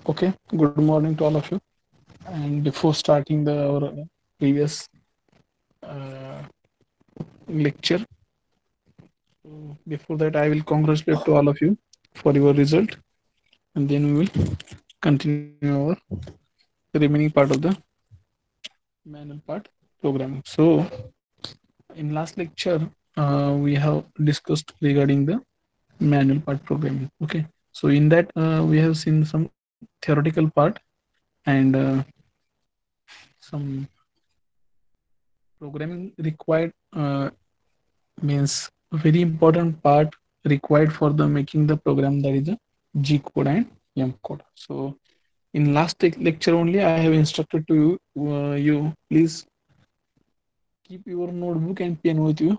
Okay, good morning to all of you. And before starting our previous uh, lecture, before that, I will congratulate to all of you for your result, and then we will continue our remaining part of the manual part programming. So, in last lecture, we have discussed regarding the manual part programming. Okay, so in that we have seen some theoretical part and some programming required means a very important part required for the making the program, that is a G code and M code. So in last lecture only I have instructed to you, you please keep your notebook and pen with you.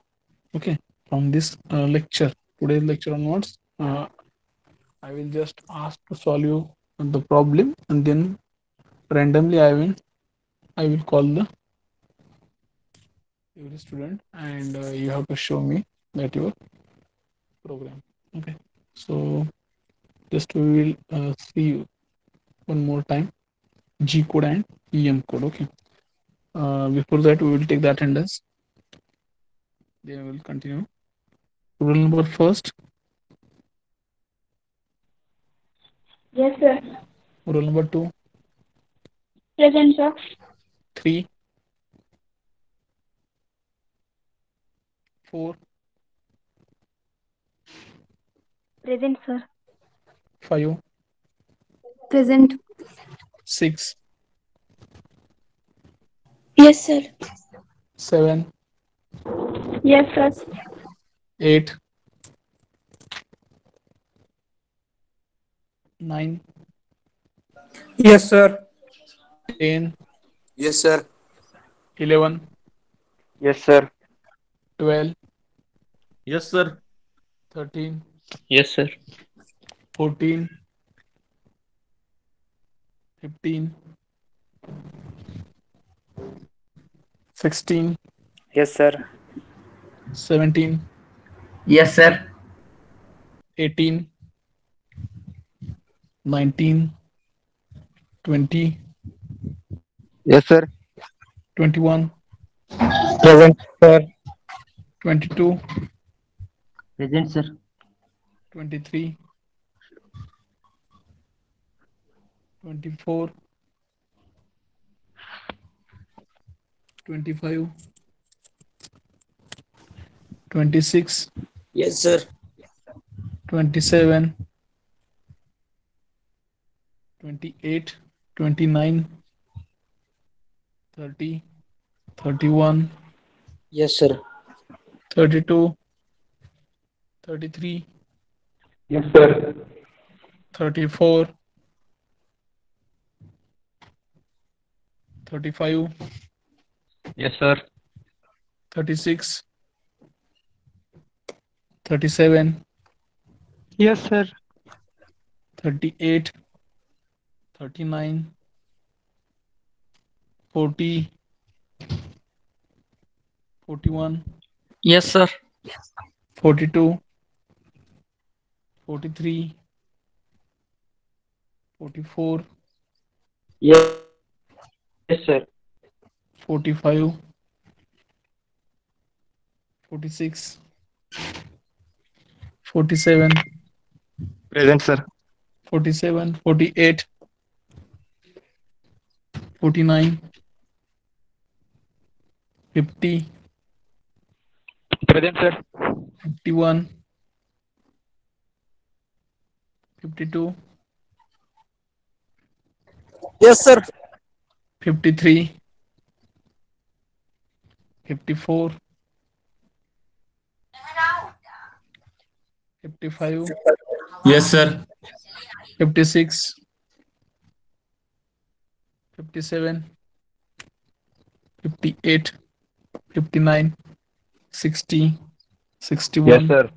Okay, from this lecture, today's lecture onwards, I will just ask to solve you the problem, and then randomly I will call the every student, and you have to show me that your program. Okay, so just we will see one more time G code and EM code. Okay, before that we will take the attendance, then we will continue. Rule number first, Yes, sir. rule number two, Present, sir. three, four, Present, sir. five, Present. six, Yes, sir. seven, Yes, sir. eight, nine, Yes, sir. 10, Yes, sir. 11, Yes, sir. 12, Yes, sir. 13, Yes, sir. 14, 15, 16, Yes, sir. 17, Yes, sir. 18, 19, 20, Yes, sir. 21, Present, sir. 22, Present, sir. 23, 24, 25, 26, Yes, sir. 27, 28, 29, 30, 31, Yes, sir. 32, 33, Yes, sir. 34, 35, Yes, sir. 36, 37, Yes, sir. 38, 39, 40, 41, Yes, sir. 42, 43, 44, Yes, sir. 45, 46, 47, Present, sir. 47, 48, 49, 50, Present, sir. 51, 52, Yes, sir. 53, 54, 55, Yes, sir. 56, 57, 58, 59, 60, Yes, 61, sir.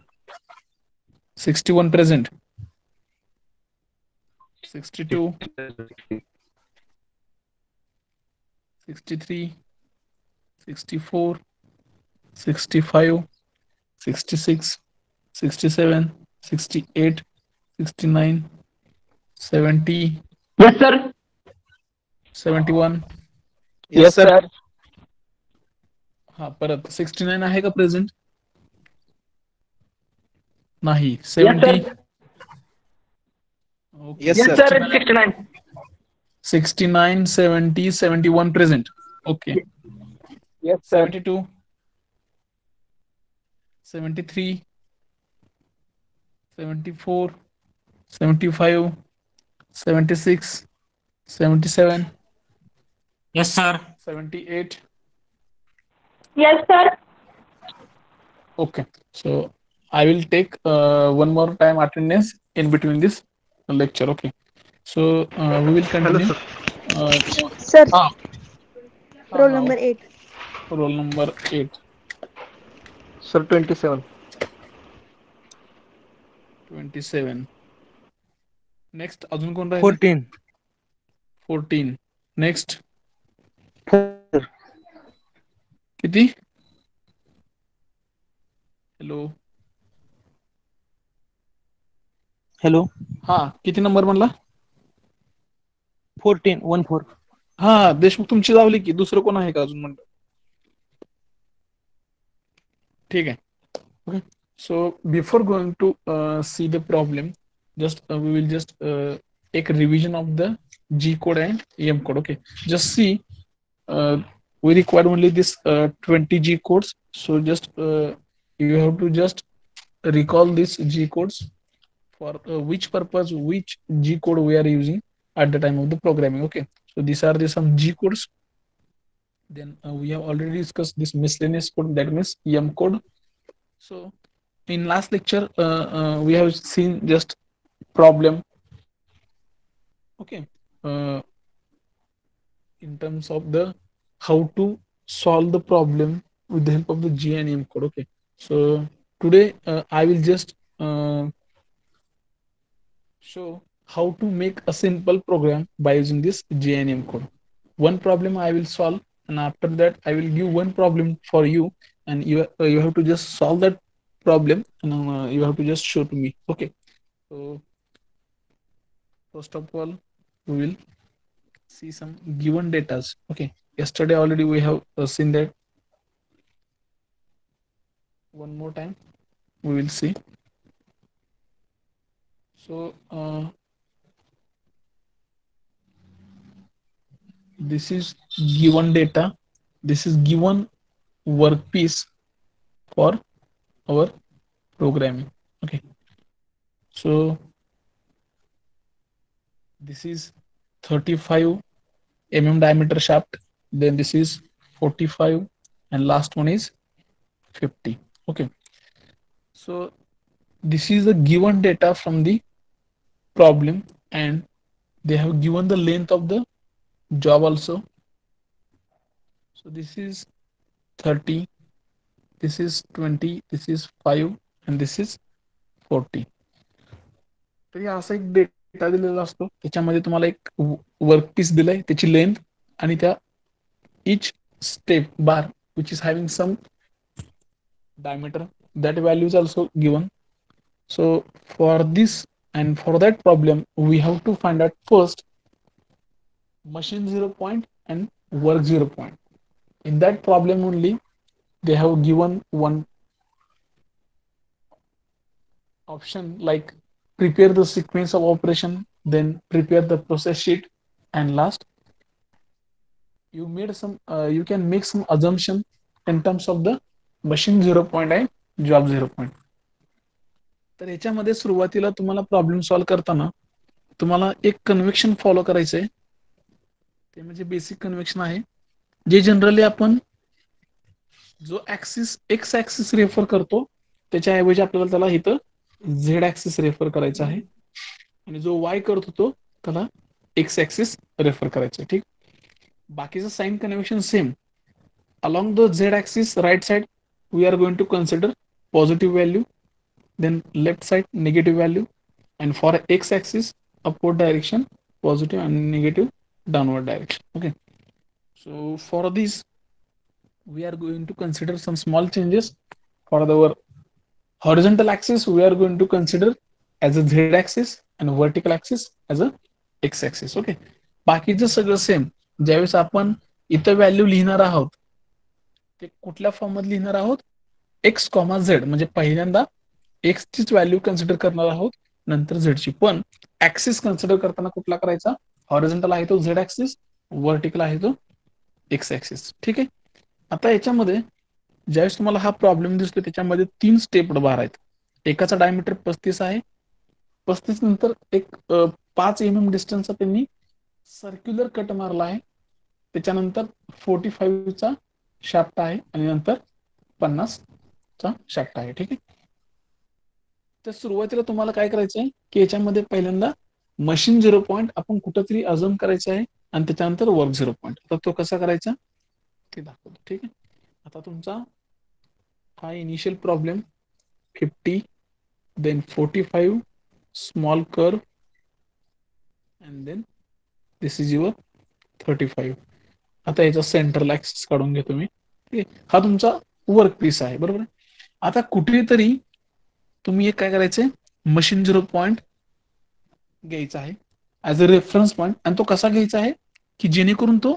61 present, 62, 63, 64, 65, 66, 67, 68, 69, 70, Yes, sir. 71. Yes, sir. हा परत 69 आहे का present? नाही. Yes, 70. sir. Okay. Yes, Yes, sir. sir. 69. 69. 69, 70, 71 present. Okay. Yes, sir. 72, 73, 74, 75, 76, 77, Yes, sir. 78. Yes, sir. Okay. So I will take one more time attendance in between this lecture. Okay. So we will Hello, continue. sir. Sir, Ah, roll number 8. roll number 8. Sir, 27. 27. Next, अजून कोण राहिलं? 14. 14. Next, 4. किती? Hello. Hello. हा किती number म्हणला? 14. 14. हा देशमुख तुमची लावली की दुसरं कोण आहे का अजून म्हणलं? ठीक आहे. Okay. So before going to see the problem, just we will just take a revision of the G code and EM code. Okay. Just see, we require only this 20 G codes. So just you have to just recall these G codes for which purpose, which G code we are using at the time of the programming. Okay. So these are the some G codes. Then we have already discussed this miscellaneous code, that means EM code. So in last lecture, we have seen just problem. Okay. In terms of the how to solve the problem with the help of the G and M code. Okay. So today I will just show how to make a simple program by using this G and M code. One problem I will solve, and after that I will give one problem for you, and you have to just solve that problem, and you have to just show to me. Okay. So first of all, we will see some given datas. Okay. Yesterday already we have seen that. One more time we will see. So this is given data. This is given workpiece for our programming. Okay. So this is 35 diameter shaft. Then this is 45, and last one is 50. Okay. So this is the given data from the problem, and they have given the length of the job also. So this is 30, this is 20, this is 5, and this is 40. तर हे असा एक data दिलेला असतो, त्याच्यामध्ये तुम्हाला एक workpiece दिलाय, त्याची लेंथ आणि त्या each step bar which is having some diameter, that value is also given. So for this and for that problem, we have to find out first machine 0 point and work 0 point. In that problem only, they have given one option like prepare the sequence of operation, then prepare the process sheet, and last you can make some assumption in terms of the machine 0 point and job 0 point. तर याच्यामध्ये सुरुवातीला तुम्हाला problem solve करताना तुम्हाला एक convection follow करायचंय. ते म्हणजे बेसिक कन्व्हेक्शन आहे, जे जनरली आपण जो ऍक्सिस एक्स ऍक्सिस रेफर करतो त्याच्याऐवजी आपल्याला त्याला इथं झेड ऍक्सिस रेफर करायचा आहे, आणि जो वाय करतो तो त्याला एक्स ऍक्सिस रेफर करायचा आहे. ठीक. बाकीचं sign convection same. Along the Z axis right side we are going to consider positive value, then left side negative value, and for x axis upward direction positive and negative downward direction. Okay. So for this we are going to consider some small changes. For our horizontal axis we are going to consider as a z axis and vertical axis as a x axis. Okay, बाकीचं सगळं same. ज्यावेळेस आपण इथं value लिहिणार आहोत ते कुठल्या form मध्ये लिहिणार आहोत, एक्स कॉमा झेड, म्हणजे पहिल्यांदा एक्स चीच व्हॅल्यू कन्सिडर करणार आहोत, नंतर झेडची. पण ऍक्सिस कन्सिडर करताना कुठला करायचा, हॉरिझॉन्टल आहे तो झेड ऍक्सिस, व्हर्टिकल आहे तो एक्स ऍक्सिस. ठीक आहे. आता याच्यामध्ये ज्यावेळेस तुम्हाला हा प्रॉब्लेम दिसतो त्याच्यामध्ये 3 स्टेप बार आहेत. एकाचा डायमीटर 35 आहे, 35 नंतर एक 5 डिस्टन्सचा त्यांनी सर्क्युलर कट मारला आहे, त्याच्यानंतर 45चा शाफ्ट आहे आणि नंतर 50चा शाफ्ट आहे. ठीक आहे. तर सुरुवातीला तुम्हाला काय करायचं आहे की याच्यामध्ये पहिल्यांदा मशीन 0 पॉईंट आपण कुठंतरी अजूम करायचं आहे आणि त्याच्यानंतर वर्क 0 पॉईंट. आता तो कसा करायचा ते दाखवतो. ठीक आहे. आता तुमचा हा initial problem 50, then 45, small curve, and then this is your 35. आता याचा सेंट्रल ऍक्सिस काढून घेतो मी. ठीक आहे. हा तुमचा वर्क पीस आहे, बरोबर आहे. आता कुठेतरी तुम्ही एक काय करायचंय, मशीन 0 पॉईंट घ्यायचा आहे ऍज अ रेफरन्स पॉईंट. आणि तो कसा घ्यायचा आहे की जेणेकरून तो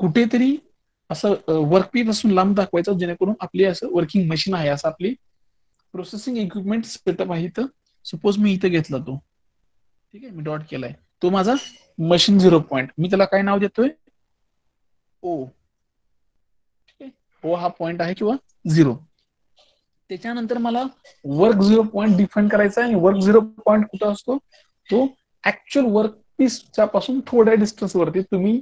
कुठेतरी असं वर्कपीस पासून लांब दाखवायचा, जेणेकरून आपली असं वर्किंग मशीन आहे, असं आपली प्रोसेसिंग इक्विपमेंट सेटअप आहे. इथं सपोज मी इथं घेतला तो, ठीक आहे, मी डॉट केलाय, तो माझा मशीन 0 पॉईंट. मी त्याला काय नाव देतोय, ओ. ठीक आहे, ओ हा पॉईंट आहे किंवा 0. त्याच्यानंतर मला वर्क 0 पॉईंट डिफाईन करायचा आहे. आणि वर्क 0 पॉईंट कुठं असतो, तो ऍक्च्युअल वर्क पीसच्या पासून थोड्या डिस्टन्स वरती. तुम्ही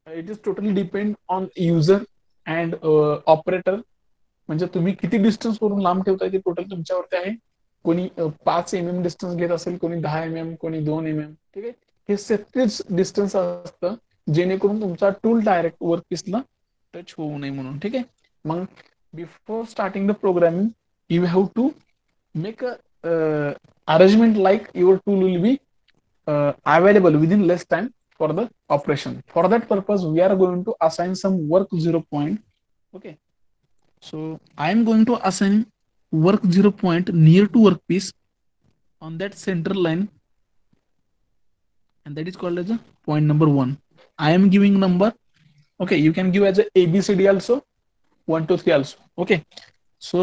it is totally depend on user and operator, म्हणजे तुम्ही किती डिस्टन्स वरून लांब ठेवताय ते टोटल तुमच्यावरती आहे. कोणी 5 डिस्टन्स घेत असेल, कोणी 10 कोणी 2 ठीक आहे. हे सेफ्टीच डिस्टन्स असतं, जेणेकरून तुमचा टूल डायरेक्ट वर्क पीसला टच होऊ नये म्हणून. ठीक आहे. मग before starting the programming you have to make a arrangement like your tool will be available within less time for the operation. For that purpose we are going to assign some work 0 point. Okay, so I am going to assign work 0 point near to workpiece on that center line, and that is called as a point number 1. I am giving number. Okay, you can give as a ABCD also, 1 2 3 also. Okay, so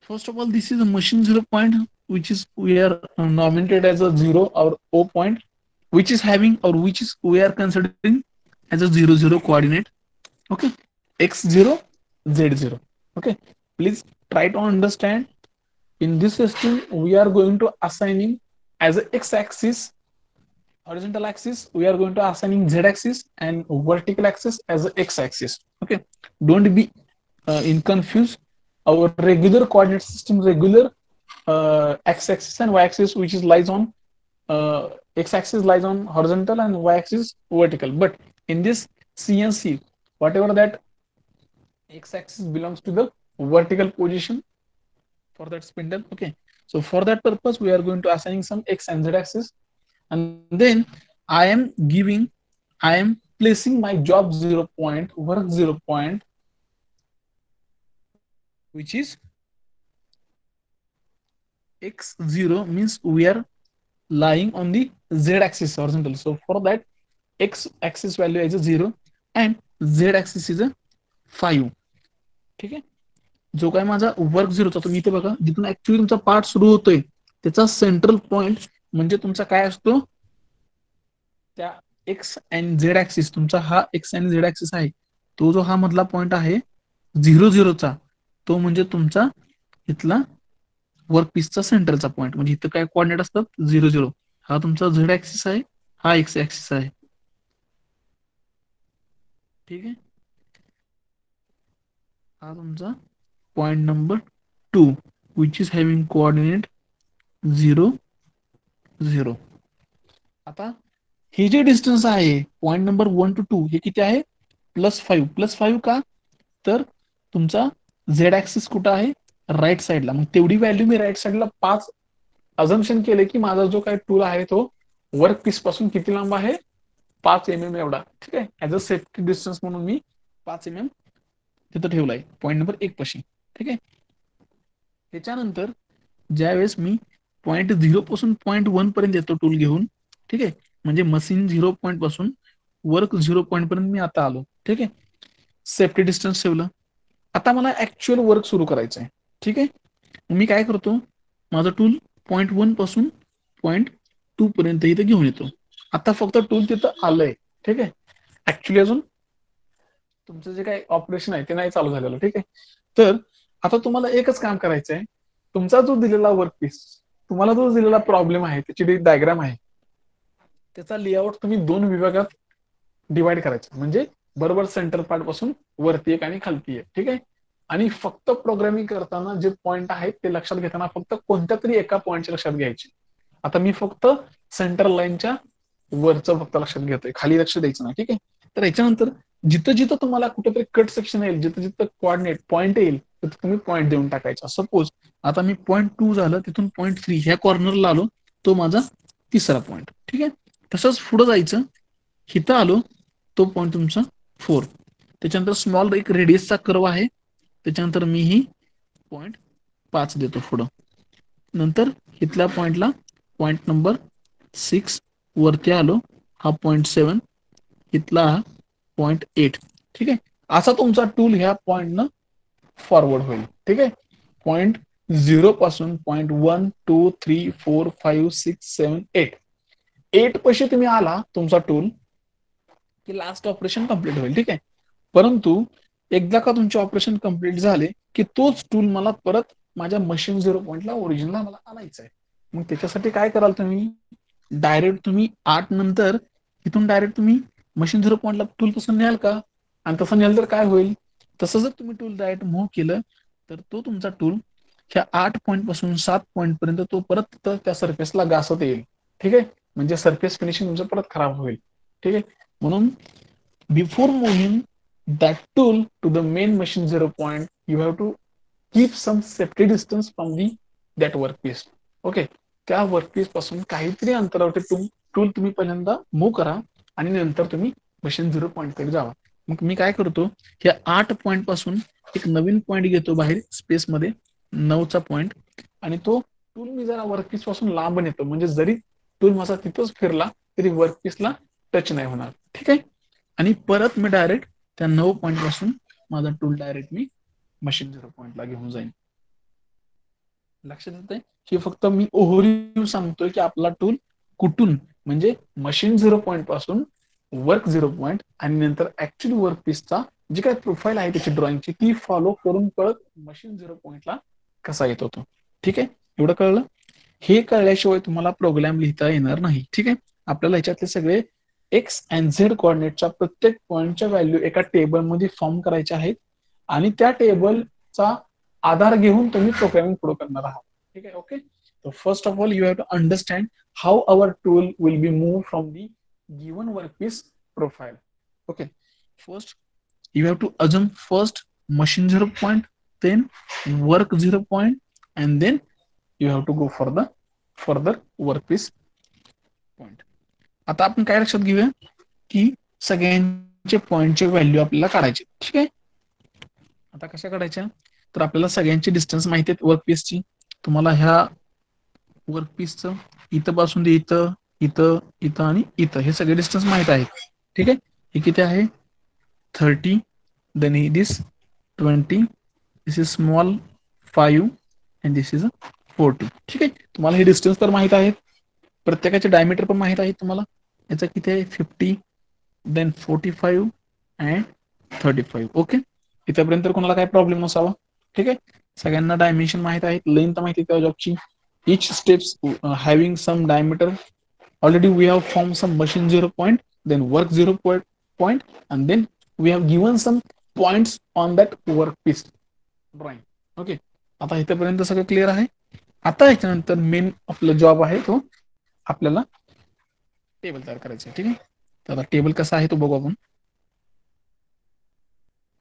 first of all, this is a machine 0 point, which is we are nominated as a 0 or O point, which is having or which is we are considering as a 0 0 coordinate. Okay, x0 z0. Okay, please try to understand. In this system we are going to assigning as a x-axis, horizontal axis we are going to assigning z-axis, and vertical axis as a x-axis. Okay, don't be in confused. Our regular coordinate system, regular x-axis and y-axis, which is lies on x-axis lies on horizontal and y-axis vertical. But in this CNC, whatever that x-axis belongs to the vertical position for that spindle. Okay, so for that purpose we are going to assigning some x and z axis, and then I am giving, I am placing my job 0 point, work 0 point, which is x0, means we are lying on the z axis horizontal. So for that x axis value is a 0 and z axis is a 5. ठीक आहे. जो काय माझा work 0चा, तुम्ही इथे बघा, जिथून actually तुमचा पार्ट सुरू होतोय त्याचा सेंट्रल पॉइंट म्हणजे तुमचा काय असतो, त्या एक्स अँड झेड ऍक्सिस, तुमचा हा एक्स आणि झेड ऍक्सिस आहे, तो जो हा मधला पॉइंट आहे 0 0चा, तो म्हणजे तुमचा इथला वर्क पीसचा सेंटरचा पॉइंट. म्हणजे इथं काय कोऑर्डिनेट असतात 0 0. हा तुमचा झेड ऍक्सिस आहे, हा एक्स ऍक्सिस आहे. ठीक आहे. हा तुमचा point number 2, which is having coordinate 0 0. आता हे जे डिस्टन्स आहे पॉइंट नंबर 1 to 2 हे किती आहे, +5. +5 का, तर तुमचा झेड ऍक्सिस कुठं आहे, राईट साईडला. मग तेवढी व्हॅल्यू मी राईट साईडला 5 अझम्पशन केले की माझा जो काही टूल आहे तो वर्क पीस पासून किती लांब आहे, 5 एवढा. ठीक आहे. ऍज अ सेफ्टी डिस्टन्स म्हणून मी 5 तिथं ठेवलाय पॉईंट नंबर 1 पाशी. ठीक आहे. त्याच्यानंतर ज्यावेळेस मी 0 पासून 1 पर्यंत येतो टूल घेऊन. ठीक आहे, म्हणजे मशीन 0 पासून वर्क 0 पर्यंत मी आता आलो. ठीक आहे, सेफ्टी डिस्टन्स ठेवलं. आता मला ऍक्च्युअल वर्क सुरू करायचं आहे. ठीक आहे, मी काय करतो, माझं टूल 0.1 पासून 0.2 पर्यंत इथं घेऊन येतो. आता फक्त टूल तिथं आलंय. ठीक आहे, ऍक्च्युअली अजून तुमचं जे काही ऑपरेशन आहे ते नाही चालू झालेलं. ठीक आहे, तर आता तुम्हाला एकच काम करायचं आहे. तुमचा जो दिलेला वर्कपीस, तुम्हाला जो दिलेला प्रॉब्लेम आहे, त्याची डायग्राम आहे, त्याचा लेआउट तुम्ही 2 विभागात डिवाइड करायचा. म्हणजे बरोबर सेंटर पार्ट पासून वरती एक आणि खालती एक. ठीक आहे, आणि फक्त प्रोग्रामिंग करताना जे पॉइंट आहेत ते लक्षात घेताना फक्त कोणत्या तरी एका पॉइंटच्या लक्षात घ्यायचे. आता मी फक्त सेंटर लाईनच्या वरचं फक्त लक्षात घेतोय, खाली लक्ष द्यायचं नाही. ठीक आहे, तर याच्यानंतर जिथं जिथं तुम्हाला कुठेतरी कट सेक्शन येईल, जिथं जिथं कोऑर्डिनेट पॉईंट येईल, तिथं तुम्ही पॉईंट देऊन टाकायचा. सपोज आता मी 0.2 झालं, तिथून 0.3 ह्या कॉर्नरला आलो, तो माझा तिसरा पॉईंट. ठीक आहे, तसंच पुढे जायचं, इथं आलो, तो पॉईंट तुमचा 4. त्याच्यानंतर स्मॉल एक रेडियसचा कर्व आहे, त्याच्यानंतर मी ही 0.5 देतो पुढं. नंतर इथल्या पॉईंटला पॉईंट नंबर 6 वरती आलो, हा 0.7, इथला 0.8. ठीक आहे, असा तुमचा टूल ह्या पॉईंटनं फॉरवर्ड होईल. ठीक आहे, 0 पासून 0.1 2 3 4 5 6 7 8 पैसे तुम्ही आला तुमचा टूल की लास्ट ऑपरेशन कम्प्लीट होईल. ठीक आहे, परंतु एकदा का तुमचे ऑपरेशन कम्प्लीट झाले की तोच टूल मला परत माझ्या मशीन 0 पॉईंटला ओरिजिनला मला आणायचं आहे. मग त्याच्यासाठी काय कराल तुम्ही, डायरेक्ट तुम्ही 8 नंतर इथून डायरेक्ट तुम्ही मशीन 0 पॉईंटला टूल तसं न्याल का, आणि तसं न्याल तर काय होईल, तसं जर तुम्ही टूल डायरेक्ट मूव्ह केलं तर तो तुमचा टूल ह्या 8 पॉईंट पासून 7 पॉईंट पर्यंत तो परत त्या सरफेसला घासत येईल. ठीक आहे, म्हणजे सरफेस फिनिशिंग तुमचं परत खराब होईल. ठीक आहे, म्हणून before moving that tool to the main machine 0 point, you have to keep some safety distance from that workpiece. Okay, त्या वर्कपीस पासून काहीतरी अंतरावर टूल तुम्ही पहिल्यांदा मूव्ह करा आणि नंतर तुम्ही मशीन 0 पॉईंट कडे जावा. मग मी काय करतो, ह्या 8 पॉईंट पासून एक नवीन पॉईंट घेतो बाहेर स्पेस मध्ये, 9चा पॉईंट, आणि तो टूल मी जरा वर्कपीस पासून लांब नेतो, म्हणजे जरी टूल माझा तिथंच फिरला तरी वर्कपीसला टच नाही होणार. ठीक आहे, आणि परत मी डायरेक्ट त्या 9 पॉईंट पासून माझा टूल डायरेक्ट मी मशीन 0 पॉईंटला घेऊन जाईन. लक्षात येतंय, की फक्त मी ओव्हरव्ह्यू सांगतोय की आपला टूल कुठून, म्हणजे मशीन 0 पॉईंट पासून वर्क 0 पॉईंट आणि नंतर ऍक्च्युअली वर्क पीसचा जी काय प्रोफाईल आहे त्याची ड्रॉइंगची ती फॉलो करून परत मशीन 0 पॉईंटला कसा येत होतो. ठीक आहे, एवढं कळलं. हे कळल्याशिवाय तुम्हाला प्रोग्राम लिहिता येणार नाही. ठीक आहे, आपल्याला ह्याच्यातले सगळे एक्स अँड झेड कोऑर्डिनेटच्या प्रत्येक पॉईंटच्या व्हॅल्यू एका टेबलमध्ये फॉर्म करायच्या आहेत आणि त्या टेबलचा आधार घेऊन तुम्ही प्रोग्रामिंग पुढे करणार आहात. ठीक आहे, okay. So first of all, you have to understand how our tool will be moved from the given workpiece profile. Okay. First, you have to assume first machine 0 point, then work 0 point, and then you have to go for the further workpiece point. आता आपण काय लक्षात घेऊया की सगळ्यांचे पॉइंटचे value आपल्याला काढायचे. ठीक आहे, आता कशा काढायच्या, तर आपल्याला सगळ्यांची डिस्टन्स माहिती आहेत वर्कपीसची. तुम्हाला ह्या वर्कपीसचं इथं पासून ते इथं इथं इथं आणि इथं हे सगळे डिस्टन्स माहित आहेत. ठीक आहे, हे किती आहे 30, then it is 20, this is small 5 and this is 40. ठीक आहे, तुम्हाला हे डिस्टन्स तर माहित आहेत, प्रत्येकाचे डायमीटर पण माहित आहे तुम्हाला. याचा किती आहे 50, देन 45 अँड 35. ओके, इथपर्यंत कोणाला काय प्रॉब्लेम नसावा. ठीक आहे, सगळ्यांना डायमेन्शन माहित आहेत, लेंथ माहिती आहे त्या जॉबची. each steps having some diameter. Already we have formed some machine 0 point, then work 0 point, and then we have given some points on that workpiece drawing. Okay, आता इथपर्यंत सगळं क्लिअर आहे. आता याच्यानंतर मेन आपला जॉब आहे तो आपल्याला टेबल तयार करायचं. ठीक आहे, तर आता टेबल कसा आहे तो बघू आपण.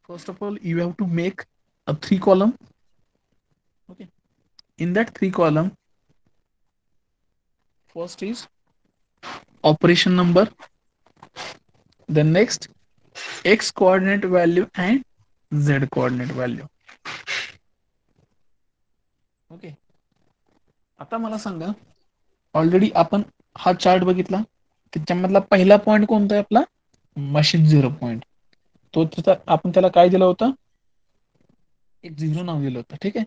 First of all you have to make a 3 column. Okay, in that 3 column, first is operation number, then next x coordinate value and z coordinate value. Okay, आता मला सांगा, ऑलरेडी आपण हा चार्ट बघितला, त्याच्यामधला पहिला पॉईंट कोणता आहे आपला? Machine 0 point. तो त्याचा आपण त्याला काय दिलं होतं? एक 0 नाव दिलं होतं. ठीक आहे.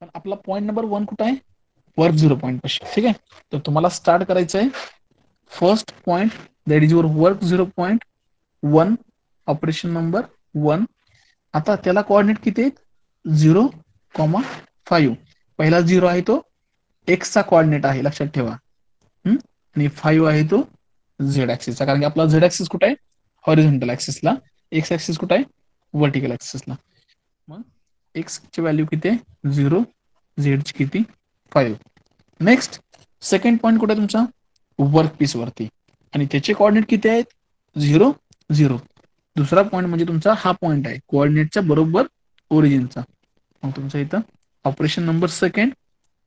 पण आपला पॉईंट नंबर 1 कुठं आहे? वर्क 0 पॉईंट पाशी. ठीक आहे. तर तुम्हाला स्टार्ट करायचं आहे first point, that is your work 0.1, operation number 1. आता त्याला कोऑर्डिनेट किती आहेत? 0,5. पहिला 0 आहे तो एक्सचा कोऑर्डिनेट आहे, लक्षात ठेवा. आणि 5 आहे तो झेड ऍक्सिसचा, कारण की आपला झेड ऍक्सिस कुठे आहे? हॉरिझॉन्टल ऍक्सिसला. एक्स ऍक्सिस कुठे आहे? व्हर्टिकल ऍक्सिसला. मग एक्स ची व्हॅल्यू किती आहे? 0. झेड ची किती? 5. नेक्स्ट सेकंड पॉईंट कुठे आहे तुमचा? वर्क पीस वरती, आणि त्याचे कोऑर्डिनेट किती आहेत? 0, 0. दुसरा पॉईंट म्हणजे तुमचा हा पॉईंट आहे कोऑर्डिनेटच्या बरोबर ओरिजिनचा. मग तुमचा इथं operation number second,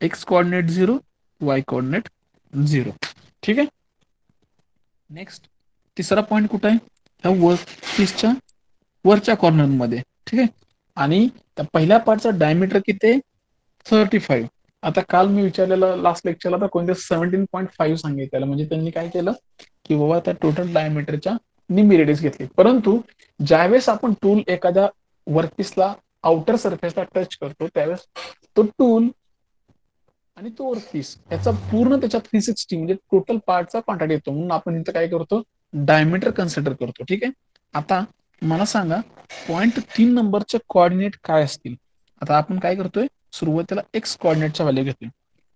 x coordinate 0, Y coordinate 0. ठीक आहे. नेक्स्ट तिसरा पॉईंट कुठं आहे? ह्या वर्क पीसच्या वरच्या कॉर्नर मध्ये. ठीक आहे. आणि त्या पहिल्या पार्टचा डायमीटर किती आहे? 35. आता काल मी विचारलेलं लास्ट लेक्चरला तर कोणत्या 17.5 सांगितलेलं, म्हणजे त्यांनी काय केलं की बाबा त्या टोटल डायमीटरच्या निम्मी रेडियस घेतली. परंतु ज्यावेळेस आपण टूल एखाद्या वर्कपीसला आउटर सरफेसला टच करतो, त्यावेळेस तो टूल आणि तो वर्कपीस याचा पूर्ण त्याच्या 360 म्हणजे टोटल पार्टचा कॉन्टॅक्ट येतो, म्हणून आपण इथं काय करतो? डायमीटर कन्सिडर करतो. ठीक आहे. आता मला सांगा, पॉईंट 3 नंबरचे कोऑर्डिनेट काय असतील? आता आपण काय करतोय? सुरुवातीला एक्स कोऑर्डिनेटच्या व्हॅल्यू घेतोय.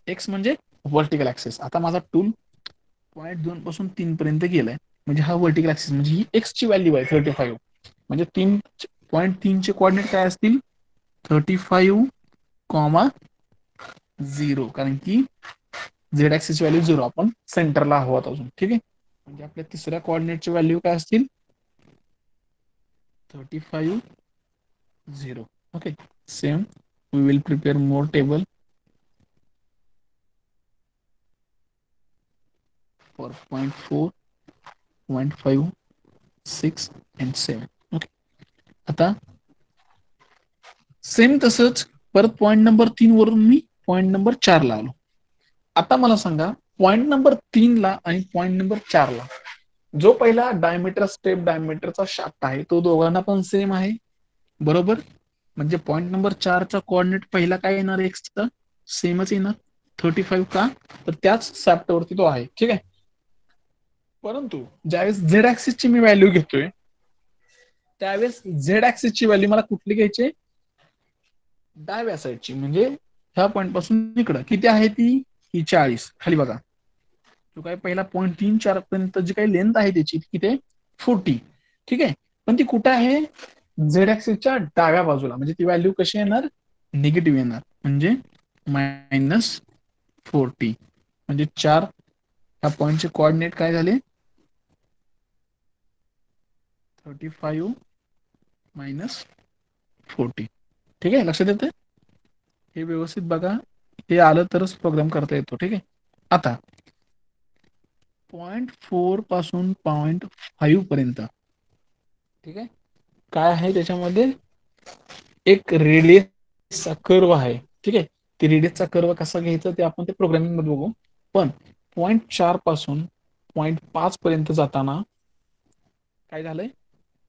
एक्स म्हणजे व्हर्टिकल ऍक्सिस. आता माझा टूल पॉईंट 2 पासून 3 पर्यंत गेलाय, म्हणजे हा व्हर्टिकल ऍक्सिस, म्हणजे ही एक्स ची व्हॅल्यू आहे 35. म्हणजे 3.3 चे कोऑर्डिनेट काय असतील? 35,0, कारण की झेड ऍक्सिस व्हॅल्यू 0, आपण सेंटरला आहोत अजून. ठीक आहे. म्हणजे आपल्या तिसऱ्या कोऑर्डिनेटची व्हॅल्यू काय असतील? 35,0. Okay. Same we will prepare more table for 0.4, 0.5, 6 and 7. Okay. आता सेम तसंच परत पॉईंट नंबर 3 वरून मी पॉईंट नंबर 4 ला आलो. आता मला सांगा, पॉईंट नंबर 3 ला आणि पॉईंट नंबर 4 ला जो पहिला डायमीटर स्टेप डायमीटरचा शाफ्ट आहे, तो दोघांना पण सेम आहे, बरोबर. म्हणजे पॉईंट नंबर 4 चा कोऑर्डिनेट पहिला काय येणार? एक्सचा सेमच येणार, 35. का? तर त्याच शाफ्ट वरती तो आहे. ठीक आहे. परंतु ज्यावेळेस झेड ऍक्सिस ची मी व्हॅल्यू घेतोय, त्यावेळेस झेड ऍक्सिस ची व्हॅल्यू मला कुठली घ्यायची? डाव्या साईडची, म्हणजे ह्या पॉईंट पासून इकडं किती आहे ती? ही 40. खाली बघा, जो काही पहिला 0.34 पर्यंत जी काही लेंथ आहे त्याची किती आहे? 40. ठीक आहे. पण ती कुठे आहे? झेड ऍक्सिसच्या डाव्या बाजूला, म्हणजे ती व्हॅल्यू कशी येणार? निगेटिव्ह येणार, म्हणजे -40. म्हणजे 4 ह्या पॉईंटचे कोऑर्डिनेट काय झाले? 35 - 40. ठीक आहे. लक्षात येते? हे व्यवस्थित बघा, हे आलं तरच प्रोग्राम करता येतो. ठीक आहे. आता 0.4 पासून 0.5 पर्यंत, ठीक आहे, काय आहे त्याच्यामध्ये? एक रेडियसचा कर्व आहे. ठीक आहे. ते रेडियसचा कर्व कसा घ्यायचा ते आपण ते प्रोग्रामिंग मध्ये बघू. पण 0.4 पासून 0.5 पर्यंत जाताना काय झालंय?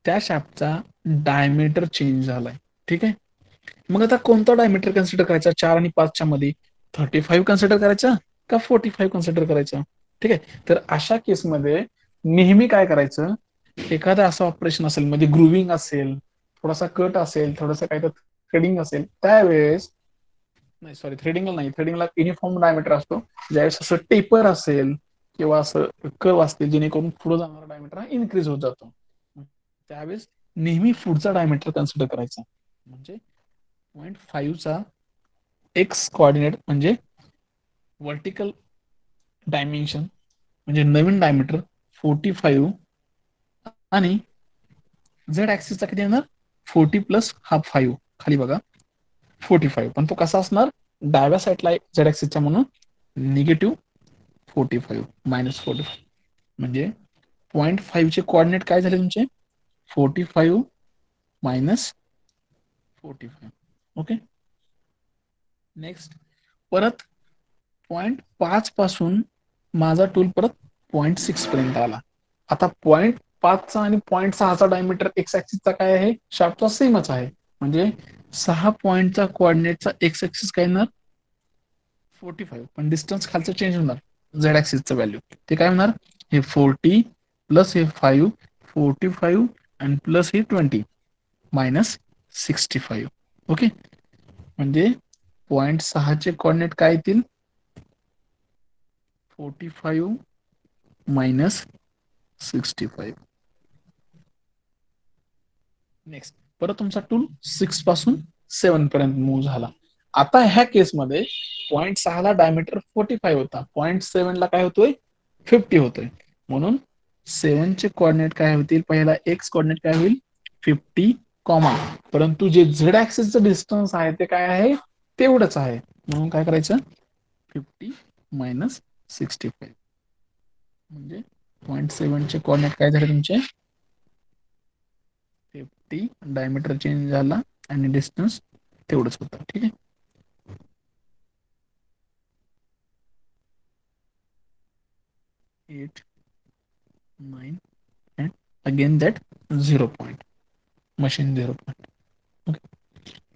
त्या शाफ्टचा डायमीटर चेंज झालाय. ठीक आहे. मग आता कोणता डायमीटर कन्सिडर करायचा 4 आणि 5 च्या मध्ये? 35 कन्सिडर करायचा का 45 कन्सिडर करायचा? ठीक आहे. तर अशा केसमध्ये नेहमी काय करायचं? एखादं असं ऑपरेशन असेल, म्हणजे ग्रुविंग असेल, थोडासा कट असेल, थोडंसं काय तर थ्रेडिंग असेल, त्यावेळेस नाही, सॉरी, थ्रेडिंगला नाही, थ्रेडिंगला युनिफॉर्म डायमीटर असतो. ज्यावेळेस असं टेपर असेल किंवा असं कर्व असतील, जेणेकरून पुढे जाणारा डायमीटर हा इन्क्रीज होत जातो, त्यावेळेस नेहमी पुढचा डायमीटर कन्सिडर करायचा. म्हणजे 0.5 चा एक्स कोऑर्डिनेट म्हणजे व्हर्टिकल डायमेन्शन, म्हणजे नवीन डायमीटर 45, आणि झेड ऍक्सिसचा किती येणार? 40 प्लस हा 5. खाली बघा 45, पण तो कसा असणार? डाव्या साईडला झेड ऍक्सिसच्या, म्हणून -45 -45. म्हणजे 0.5 चे कोऑर्डिनेट काय झाले तुमचे? 45 - 45. ओके. नेक्स्ट परत 0.5 पासून माझा टूल परत 0.6 पर्यंत आला. आता 0.5चा आणि 0.6चा डायमीटर एक्स ऍक्सिसचा काय आहे, शाफ्टचा सेमच आहे. म्हणजे 6 पॉईंटचा कोऑर्डिनेटचा एक्स ऍक्सिस काय येणार 45, पण डिस्टन्स खालचं चेंज होणार झेड ऍक्सिसचं व्हॅल्यू. ते काय होणार, हे 40 प्लस हे 5, 45 आणि प्लस हे 20 मायनस 65. ओके, म्हणजे 0.6चे कोऑर्डिनेट काय येतील 45 मायनस 65. नेक्स्ट परत तुमचा टूल 6 पासून 7 पर्यंत मूव्ह झाला. आता ह्या केसमध्ये 0.6ला डायमीटर 45 होता, 0.7ला काय होतोय 50 होतोय. म्हणून 7चे कोऑर्डिनेट काय होतील, पहिला एक्स कोऑर्डिनेट काय होईल 50 कॉमा, परंतु जे झेड ऍक्सिसचं डिस्टन्स आहे ते काय आहे तेवढंच आहे. म्हणून काय करायचं 50 मायनस 65, म्हणजे 0.7चे कोऑर्डिनेट काय झाले तुमचे 50, डायमीटर चेंज झाला आणि डिस्टन्स तेवढंच होतं. ठीक आहे, eight 9 and again that 0 point, machine 0 point. Okay,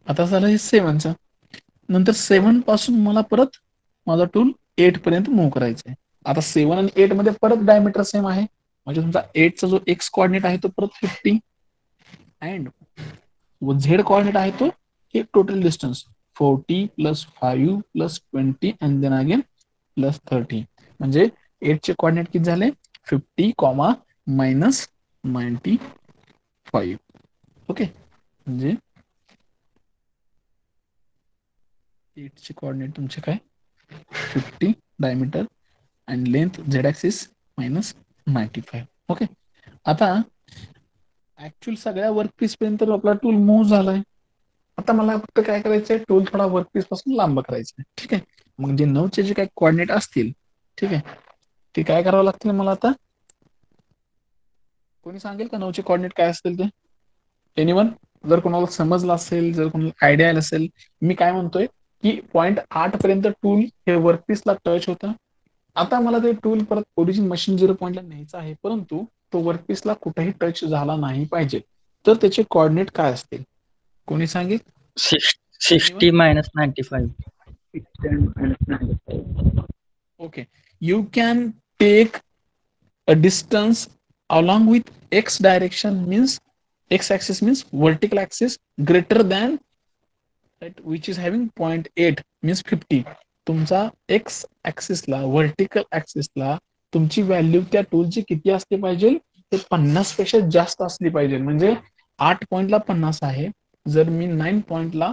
आता झालं हे 7चं. नंतर 7 पासून मला परत माझा टूल 8 पर्यंत मूव्ह करायचा आहे. आता 7 आणि 8 मध्ये परत डायमीटर सेम आहे, म्हणजे तुमचा 8चा जो एक्स कोऑर्डिनेट आहे तो परत 50 अँड झेड कोऑर्डिनेट आहे तो हे total distance 40 plus 5 plus 20 and then again plus 30. म्हणजे 8चे कोऑर्डिनेट किती झाले 50 कॉमा मायनस 95. ओके, म्हणजे 8चे कोऑर्डिनेट तुमचे काय 50 diameter and length Z axis minus 95. Okay, आता ऍक्च्युअल सगळ्या वर्कपीस पर्यंत आपला टूल मूव्ह झालाय. आता मला फक्त काय करायचंय, टूल थोडा वर्कपीस पासून लांब करायचा आहे. ठीक आहे, मग जे 9चे जे काही कोऑर्डिनेट असतील, ठीक आहे, ते काय करावं लागतील मला आता, कोणी सांगेल का 9चे कोऑर्डिनेट काय असतील ते, एनीवन? जर कोणाला समजलं असेल, जर कोणाला आयडिया आला असेल, मी काय म्हणतोय की 0.8 पर्यंत टूल हे वर्कपीसला टच होतं. आता मला ते टूल परत ओरिजिन मशीन 0 पॉईंटला न्यायचं आहे, परंतु तो वर्कपीसला कुठेही टच झाला नाही पाहिजे. तर त्याचे कोऑर्डिनेट काय असतील कोणी सांगेल? 60 minus 95. Okay, you can take a distance along with x direction, means x axis means vertical axis greater than that which is having 0.8 means 50. तुमचा x ऍक्सिसला व्हर्टिकल ऍक्सिसला तुमची व्हॅल्यू त्या टूलची किती असली पाहिजे, ते 50 पेक्षा जास्त असली पाहिजे. म्हणजे 8 पॉइंटला 50 आहे, जर मी 9 पॉइंटला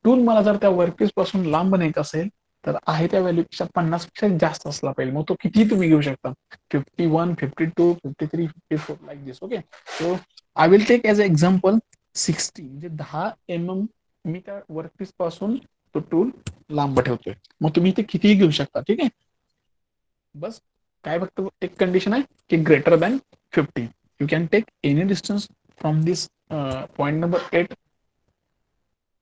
टूल मला जर त्या वर्कपीस पासून लांब न्यायचं असेल तर आहे त्या व्हॅल्यूपेक्षा 50 पेक्षा जास्त असला पाहिजे. मग तो किती तुम्ही घेऊ शकता, 51, 52, 53, 54 like this. Okay, so I will take as a example 60, म्हणजे 10 mm मी त्या वर्कपीस पासून तो टूल लांब ठेवतोय. मग तुम्ही ते कितीही घेऊ शकता. ठीक आहे, बस काय फक्त एक कंडिशन आहे की greater than 50. You can take any distance from this point number 8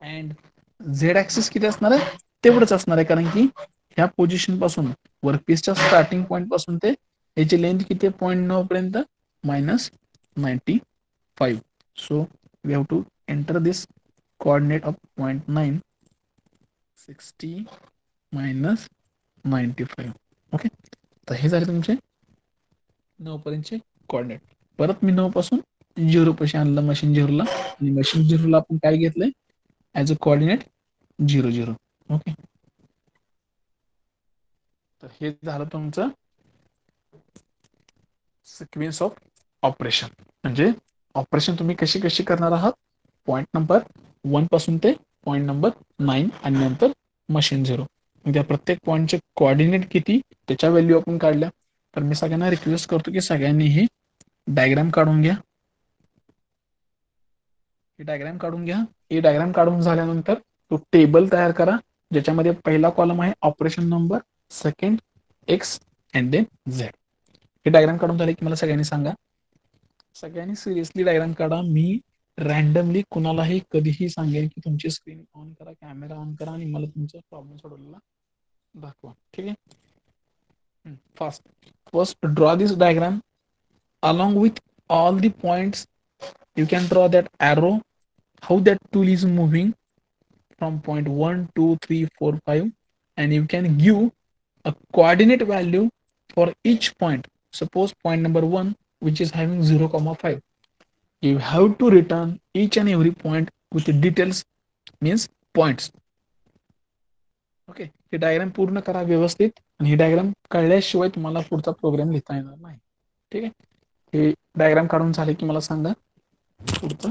and Z axis किती असणार आहे तेवढंच असणार आहे, कारण की ह्या पोझिशन पासून वर्कपीसच्या स्टार्टिंग पॉइंट पासून ते याची लेंथ किती आहे 0.9 पर्यंत minus 95. So we have to enter this coordinate of 0.9, 60 minus 95. ओके, तर हे झाले तुमचे 9 पर्यंतचे कोऑर्डिनेट. परत मी 9 पासून 0 पाशी आणलं मशीन 0ला, आणि मशीन 0ला आपण काय घेतलंय ऍज अ कोऑर्डिनेट 0 0. ओके, तर हे झालं तुमचं सिक्वेन्स ऑफ ऑपरेशन. म्हणजे ऑपरेशन तुम्ही कशी कशी करणार आहात, पॉईंट नंबर 1 पासून ते पॉईंट नंबर 9 आणि नंतर मशीन 0. त्या प्रत्येक पॉईंटचे कोऑर्डिनेट किती त्याच्या व्हॅल्यू आपण काढल्या. तर मी सगळ्यांना रिक्वेस्ट करतो की सगळ्यांनी ही डायग्राम काढून घ्या. ही डायग्राम काढून घ्या. ही डायग्राम काढून झाल्यानंतर तो टेबल तयार करा, ज्याच्यामध्ये पहिला कॉलम आहे operation number, second X and then Z. हे डायग्राम काढून झाले की मला सगळ्यांनी सांगा. सगळ्यांनी सिरियसली डायग्राम काढा. मी रॅन्डमली कुणालाही कधीही सांगेन की तुमची स्क्रीन ऑन करा, कॅमेरा ऑन करा आणि मला तुमचा प्रॉब्लेम सोडवलेला दाखवा. ठीक आहे. First draw this diagram along with all the points. You can draw that arrow, how that tool is moving from point 1 2 3 4 5, and you can give a coordinate value for each point. Suppose point number 1, which is having 0,5, you have to return each and every point with the details, means points. Okay, he diagram पूर्ण करा व्यवस्थित, आणि ही diagram कळल्याशिवाय तुम्हाला पुढचा programme लिहिता येणार नाही. ठीक आहे. हे डायग्राम काढून झाले की मला सांगा पुढचं.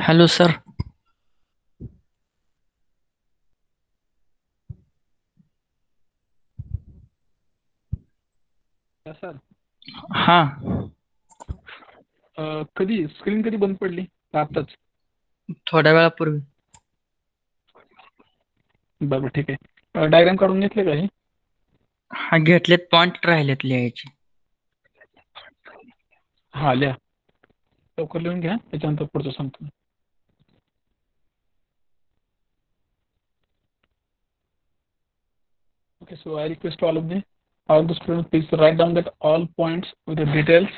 Hello, sir. सर, हाँ, कधी स्क्रीन कधी बंद पडली? आताच? थोड्या वेळापूर्वी. बरोबर, ठीक आहे. डायग्राम काढून घेतले का हे? हा, घेतलेत, पॉइंट राहिलेत लिहायचे. हा, लिहा. लवकर लिहून घ्या, त्याच्यानंतर पुढचं सांगतो. Okay, so I request all the students, please write down that all points with the details.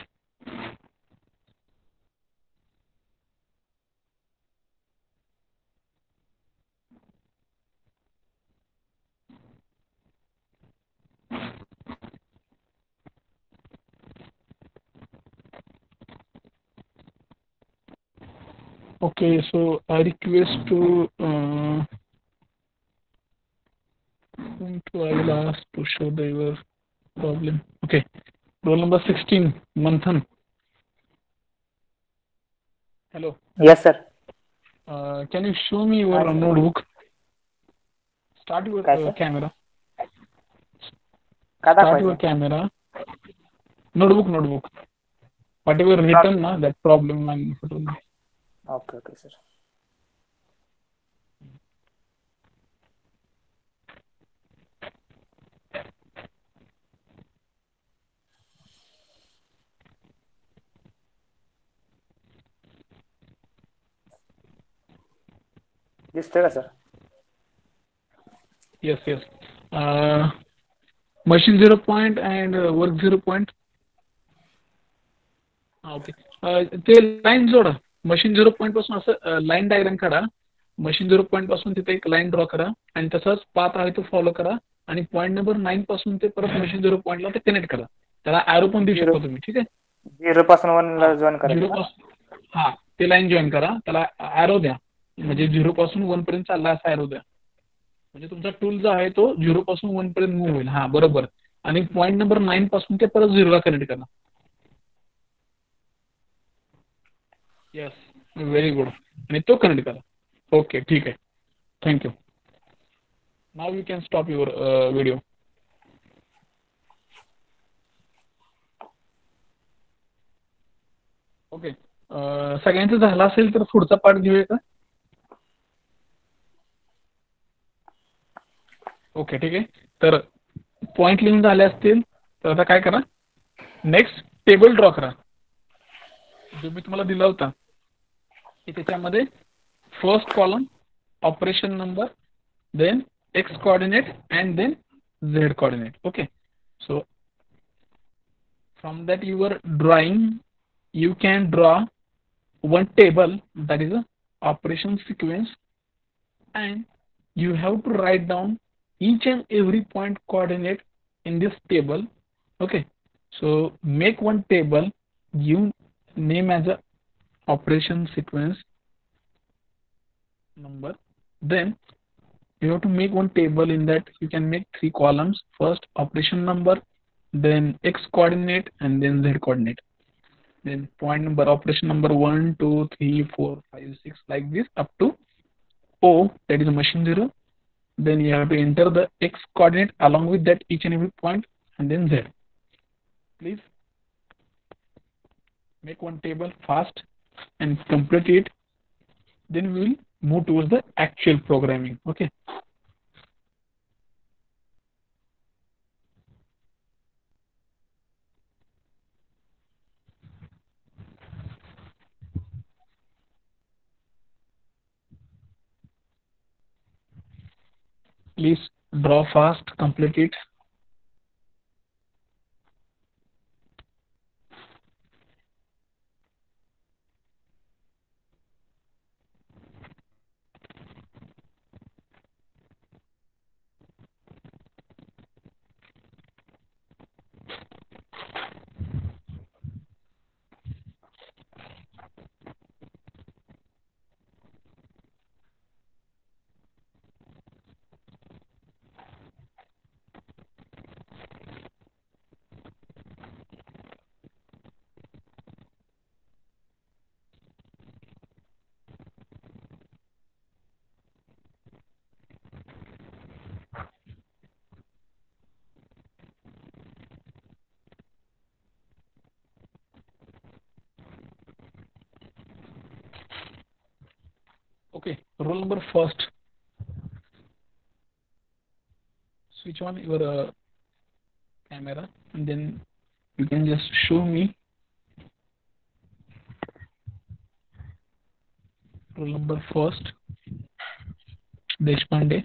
Okay, so I request to whom I will ask to show your problem. Okay, roll number 16, Manthan. Hello. Yes, sir. Can you show me your Hi, sir. notebook? Start your काय, sir? camera. काय Start your दाखवायचं? camera. Notebook. whatever written na, that problem I'm putting. Okay, sir. दिसतंय का sir? Yes. Machine 0 point and work 0 point. Okay. ते line जोडा. Machine 0 point पासून असं line diagram काढा. मशीन 0 पॉईंट पासून तिथे एक लाईन ड्रॉ करा आणि तसाच पाथ आहे तो फॉलो करा आणि पॉईंट नंबर 9 पासून ते परत मशीन 0 पॉईंटला ते कनेक्ट करा. त्याला ॲरो पण देऊ शकता तुम्ही. ठीक आहे. 0 पासून 1 ला जॉईन झिरो करायचं का? पासून ते लाईन जॉईन करा. त्याला ॲरो द्या. म्हणजे 0 पासून 1 पर्यंत चालला असा ॲरो द्या. म्हणजे तुमचा टूल जो आहे तो 0 पासून 1 पर्यंत मूव्ह होईल. बरोबर. आणि पॉईंट नंबर 9 पासून ते परत 0 ला कनेक्ट करा. Yes, very good. आणि तो कनेक्ट करा. ओके, ठीक आहे. Thank you. Now you can stop your video. Okay. सगळ्यांचं झालं असेल तर पुढचा पार्ट घेऊया का? ओके, ठीक आहे. तर पॉईंट लिहून झाले असतील तर आता काय करा, नेक्स्ट टेबल ड्रॉ करा जो मी तुम्हाला दिला होता की त्याच्यामध्ये first column operation number, then X coordinate and then Z coordinate. Okay. So from that your drawing you can draw one table, that is a operation sequence, and you have to write down each and every point coordinate in this table. Okay, so make one table, give name as a operation sequence number. Then you have to make one table. In that you can make 3 columns: first operation number, then x coordinate, and then z coordinate. Then point number, operation number 1, 2, 3, 4, 5, 6, like this up to O, that is machine 0. Then you have to enter the x coordinate along with that each and every point, and then z. Please make one table fast and complete it. Then we will move towards the actual programming. Okay. Please draw fast, complete it. Okay, roll number first. Switch on your camera and then you can just show me. Roll number first, Deshpande.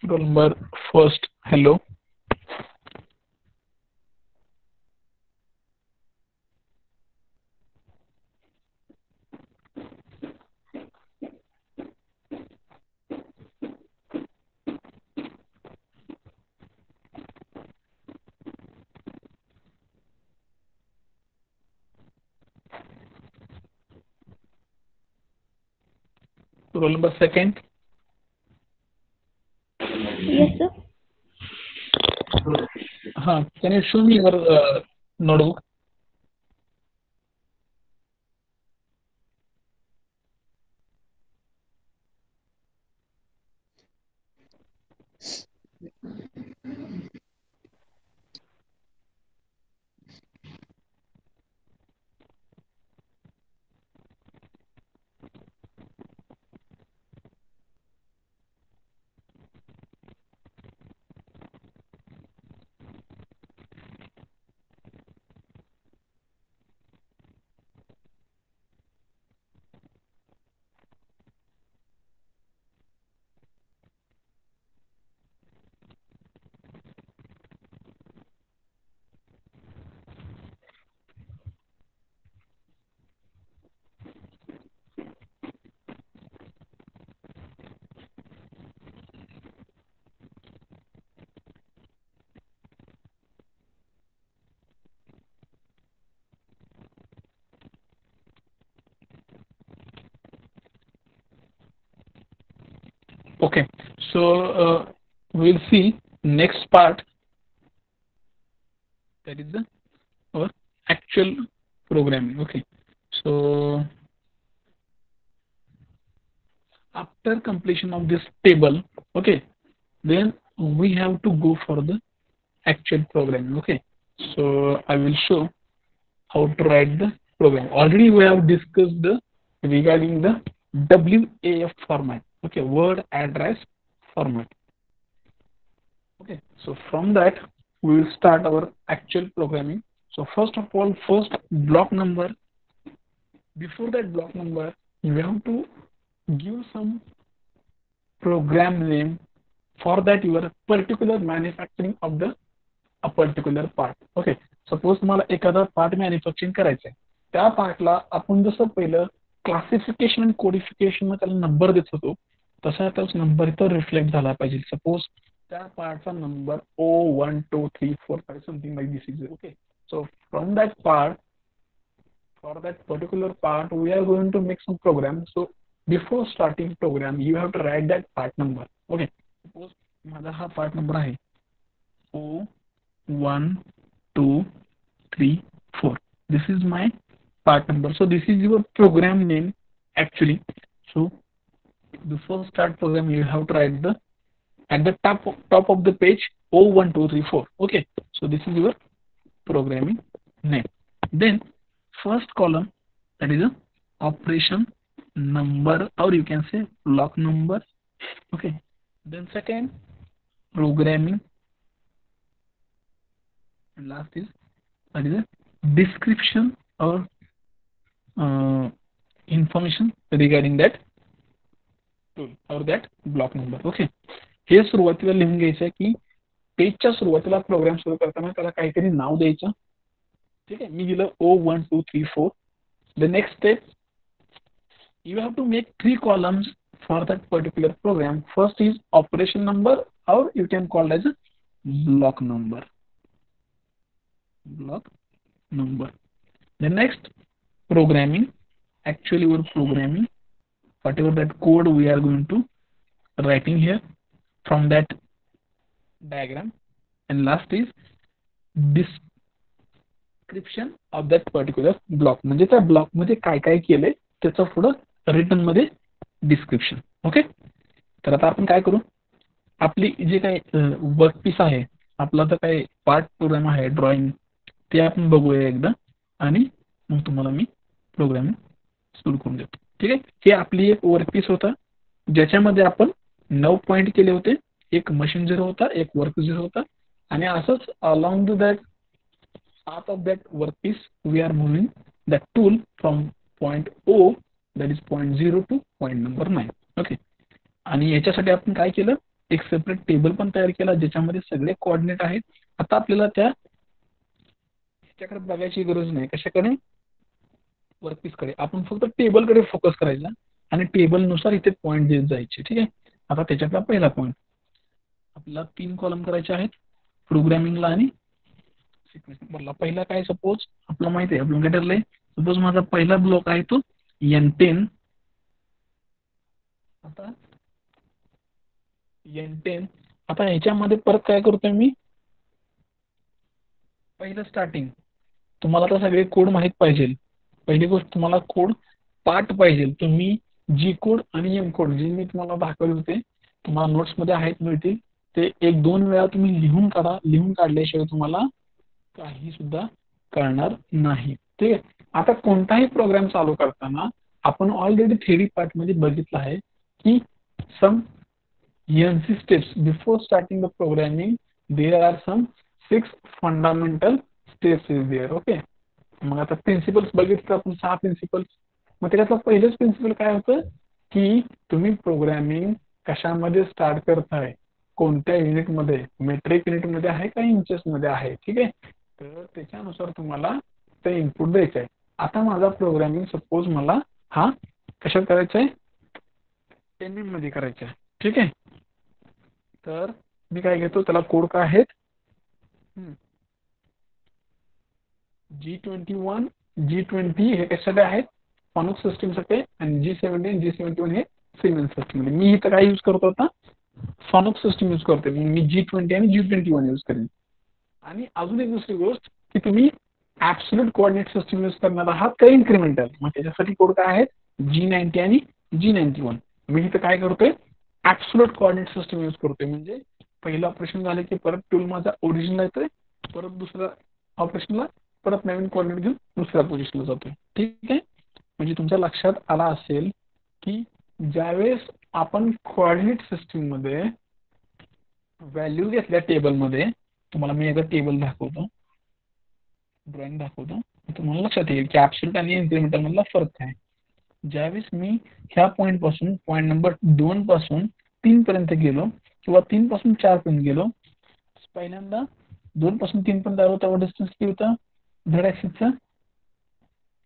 Roll number first, hello. Roll number second. Yes, sir. Can you show me your notebook? Okay, so we'll see next part, that is our actual programming. Okay, so after completion of this table, okay, then we have to go for the actual programming. Okay, so I will show how to write the program. Already we have discussed regarding the WAF format. Okay, word address format. Okay, so from that we will start our actual programming. So first of all, first block number. Before that block number, you have to give some program name for that your particular manufacturing of the a particular part. Okay, suppose तुम्हाला एखादा part manufacturing करायचं आहे, त्या पार्टला आपण जसं पहिलं classification आणि codification त्याला नंबर देत होतो, तसा त्याच नंबर इथं रिफ्लेक्ट झाला पाहिजे. सपोज त्या पार्टचा number O1234 something like this is. Okay, so from that part, for that particular part we are going to make some program. So before starting program you have to write that part number. Okay, suppose माझा हा part number आहे O1234. This is my part number. So this is your program name actually. So before start program you have to write the at the top of the page O1234. Okay, so this is your programming name. Then first column, that is a operation number, or you can say block number. Okay, then second programming, and last is that is a description or information regarding that tool or that block number. Okay, हे सुरुवातीला लिहून घ्यायचं आहे की पेजच्या सुरुवातीला programme सुरू करताना त्याला काहीतरी नाव द्यायचं. ठीक आहे, मी दिलं O1234. The next step, you have to make 3 columns for that particular program. First is operation number, or you can call it as a block number. Block number. The next programming, actually we're programming whatever that code we are going to writing here from that diagram. And last is description of that particular block. म्हणजे त्या block मध्ये काय काय केलंय त्याचं पुढं return मध्ये description. Okay, तर आता आपण काय करू, आपली जे काही वर्क पीस आहे, आपला तर काही पार्ट प्रोग्राम आहे ड्रॉइंग, ते आपण बघूया एकदा आणि मग तुम्हाला मी प्रोग्रामिंग सुरू करून देतो. ठीक आहे, हे आपली एक वर्क पीस होता ज्याच्यामध्ये आपण 9 पॉईंट केले होते. एक मशीन 0 होता, एक वर्क 0 होता, आणि असंच along to that path of that workpiece we are moving that tool from point O, that is point 0 to point number 9. Okay, आणि याच्यासाठी आपण काय केलं, एक सेपरेट टेबल पण तयार केला ज्याच्यामध्ये सगळे कोऑर्डिनेट आहेत. आता आपल्याला त्याच्याकडे बघायची गरज नाही, कशाकडे, वर्कपीस कडे. आपण फक्त टेबलकडे फोकस करायचा आणि टेबल नुसार इथे पॉईंट देत जायचे. ठीक आहे, आता त्याच्यातला पहिला पॉईंट आपल्याला 3 कॉलम करायचे आहेत प्रोग्रामिंगला आणि सिक्वेन्स नंबरला. पहिला काय, सपोज आपल्याला माहिती आहे, आपण काय ठरलंय, सपोज माझा पहिला ब्लॉक आहे तो N10. आता N10, आता ह्याच्यामध्ये परत काय करतोय मी, पहिलं स्टार्टिंग, तुम्हाला आता सगळे कोड माहित पाहिजे. पहिली गोष्ट तुम्हाला कोड पार्ट पाहिजे. तुम्ही जी कोड आणि एम कोड जे मी तुम्हाला दाखवले होते, तुम्हाला नोट्स मध्ये आहेत मिळतील, ते 1-2 वेळा तुम्ही लिहून काढा. लिहून काढल्याशिवाय तुम्हाला काही सुद्धा कळणार नाही. ठीक आहे, आता कोणताही प्रोग्राम चालू करताना आपण ऑलरेडी थेरी पार्ट मध्ये बघितलं आहे की सम NC steps before starting the programming, there are some 6 fundamental steps is there. Okay, मग आता प्रिन्सिपल्स बघितलं आपण, 6 प्रिन्सिपल्स. मग त्याच्यातलं पहिलंच प्रिन्सिपल काय होतं की तुम्ही प्रोग्रामिंग कशामध्ये स्टार्ट करताय, कोणत्या युनिटमध्ये, मेट्रिक युनिटमध्ये आहे का इंचेस मध्ये आहे. ठीक आहे, तर त्याच्यानुसार तुम्हाला ते इनपुट द्यायचं आहे. आता माझा प्रोग्रामिंग सपोज मला हा कशात करायचा आहे, MM मध्ये करायचा आहे. ठीक आहे, तर मी काय घेतो, त्याला कोड काय आहेत, G21 G20 हे कशासाठी आहेत, फॉनुक सिस्टीमसाठी, आणि G17 G71 हे सिमेंस सिस्टीम मध्ये. मी इथं काय यूज करतो आता, सॉनॉक्स सिस्टीम यूज करते. मी G20 आणि G21 यूज करेन. आणि अजून एक दुसरी गोष्ट की तुम्ही ऍब्सोल्यूट कोऑर्डिनेट सिस्टीम यूज करणार आहात का इन्क्रिमेंटल. मग त्याच्यासाठी कोड काय आहेत, G90 आणि G91. मी इथं काय करतोय, ऍब्सोल्यूट कोऑर्डिनेट सिस्टीम यूज करतोय. म्हणजे पहिलं ऑपरेशन झालं की परत टूल माझा ओरिजिनल येतोय, परत दुसऱ्या ऑपरेशनला परत नवीन कोऑर्डिनेट घेऊन दुसऱ्या पोझिशनला जातोय. ठीक आहे. म्हणजे तुमच्या लक्षात आला असेल की ज्यावेळेस आपण कोऑर्डिनेट सिस्टीम मध्ये व्हॅल्यू घेतल्या टेबलमध्ये, तुम्हाला मी एकदा टेबल दाखवतो, ड्रॉइंग दाखवतो, तुम्हाला लक्षात येईल की ऍब्सोल्यूट आणि इन्क्रिमेंटल मधला फरक काय. ज्यावेळेस मी ह्या पॉईंट पासून पॉईंट नंबर 2 पासून 3 पर्यंत गेलो किंवा 3 पासून 4 पर्यंत गेलो, पहिल्यांदा 2 पासून 3 पर्यंत आलो तेव्हा डिस्टन्स किती होता, झेड ऍक्सिसचा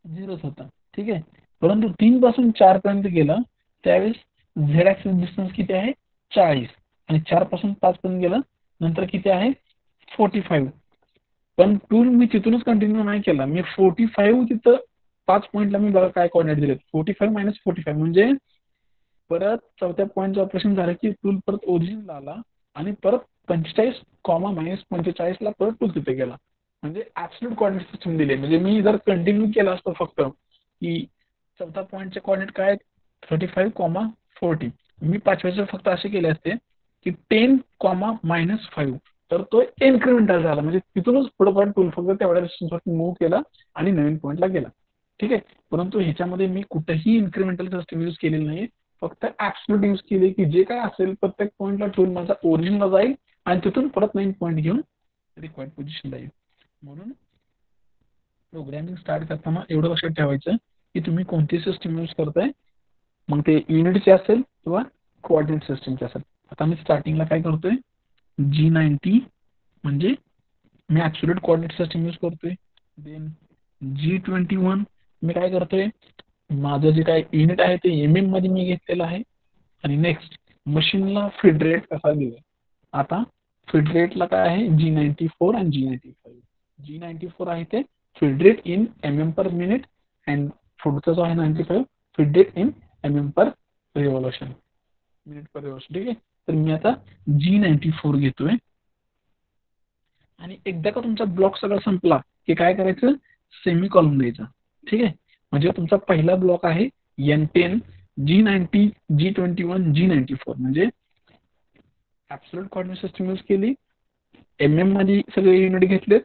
0 होता. ठीक आहे. परंतु 3 पासून 4 पर्यंत गेलं त्यावेळेस झेड ऍक्सिस डिस्टन्स किती आहे, 40. आणि 4 पासून 5 पर्यंत गेलं नंतर किती आहे, 45. पण टूल मी तिथूनच कंटिन्यू नाही केला, मी 45 तिथं 5 पॉईंटला मी बघा काय कोऑर्डिनेट दिले, 45 - 45 म्हणजे परत चौथ्या पॉईंटचं ऑपरेशन झालं की टूल परत ओरिजिनला आला आणि परत 45, -45 ला परत टूल तिथे गेला. म्हणजे ऍब्सोल्यूट कोऑर्डिनेट सिस्टम दिले. म्हणजे मी जर कंटिन्यू केला असतो फक्त की चौथा पॉईंटचे कोऑर्डिनेट काय 35, 40, मी पाचव्याचे फक्त असे केले असते की 10, -5, तर तो इन्क्रिमेंटल झाला. म्हणजे तिथूनच थोडंफार टूल फक्त तेवढ्या डिस्टन्सवरती मूव्ह केला आणि नवीन पॉईंटला गेला. ठीक आहे. परंतु ह्याच्यामध्ये मी कुठेही इन्क्रिमेंटल सिस्टम यूज केलेली नाही, फक्त ऍब्सोल्यूट यूज केले की जे काय असेल प्रत्येक पॉईंटला टूल माझा ओरिजिनला जाईल आणि तिथून परत नवीन पॉईंट घेऊन रिक्वायर्ड पोझिशनला येईल. म्हणून प्रोग्रामिंग स्टार्ट करताना एवढं लक्षात ठेवायचं की तुम्ही कोणती सिस्टम यूज करताय, मग ते युनिटचे असेल किंवा कोऑर्डिनेट सिस्टमचे असेल. आता मी स्टार्टिंगला काय करतोय, G90 म्हणजे मी ऍब्सोल्यूट कोऑर्डिनेट सिस्टम यूज करतोय. देन G21 मी काय करतोय, माझं जे काय युनिट आहे ते मध्ये मी घेतलेलं आहे. आणि नेक्स्ट मशीनला फीड रेट कसा दिलाय. आता फीड रेटला काय आहे, G94 आणि G95. G94 आहे ते फीड रेट इन mm/मिनिट अँड पुढचा जो आहे 95 फीड रेट इन mm/रिव्होल्यूशन, मिनिट/रिव्होल्यूशन. ठीक आहे. तर मी आता G94 घेतोय. आणि एकदा का तुमचा ब्लॉक सगळा संपला की काय करायचं, सेमी कॉलम द्यायचा. ठीक आहे. म्हणजे तुमचा पहिला ब्लॉक आहे N10, G90, G21, G94. म्हणजे ऍब्सोल्यूट कोऑर्डिनेट सिस्टम यूज केली, मध्ये सगळे युनिट घेतलेत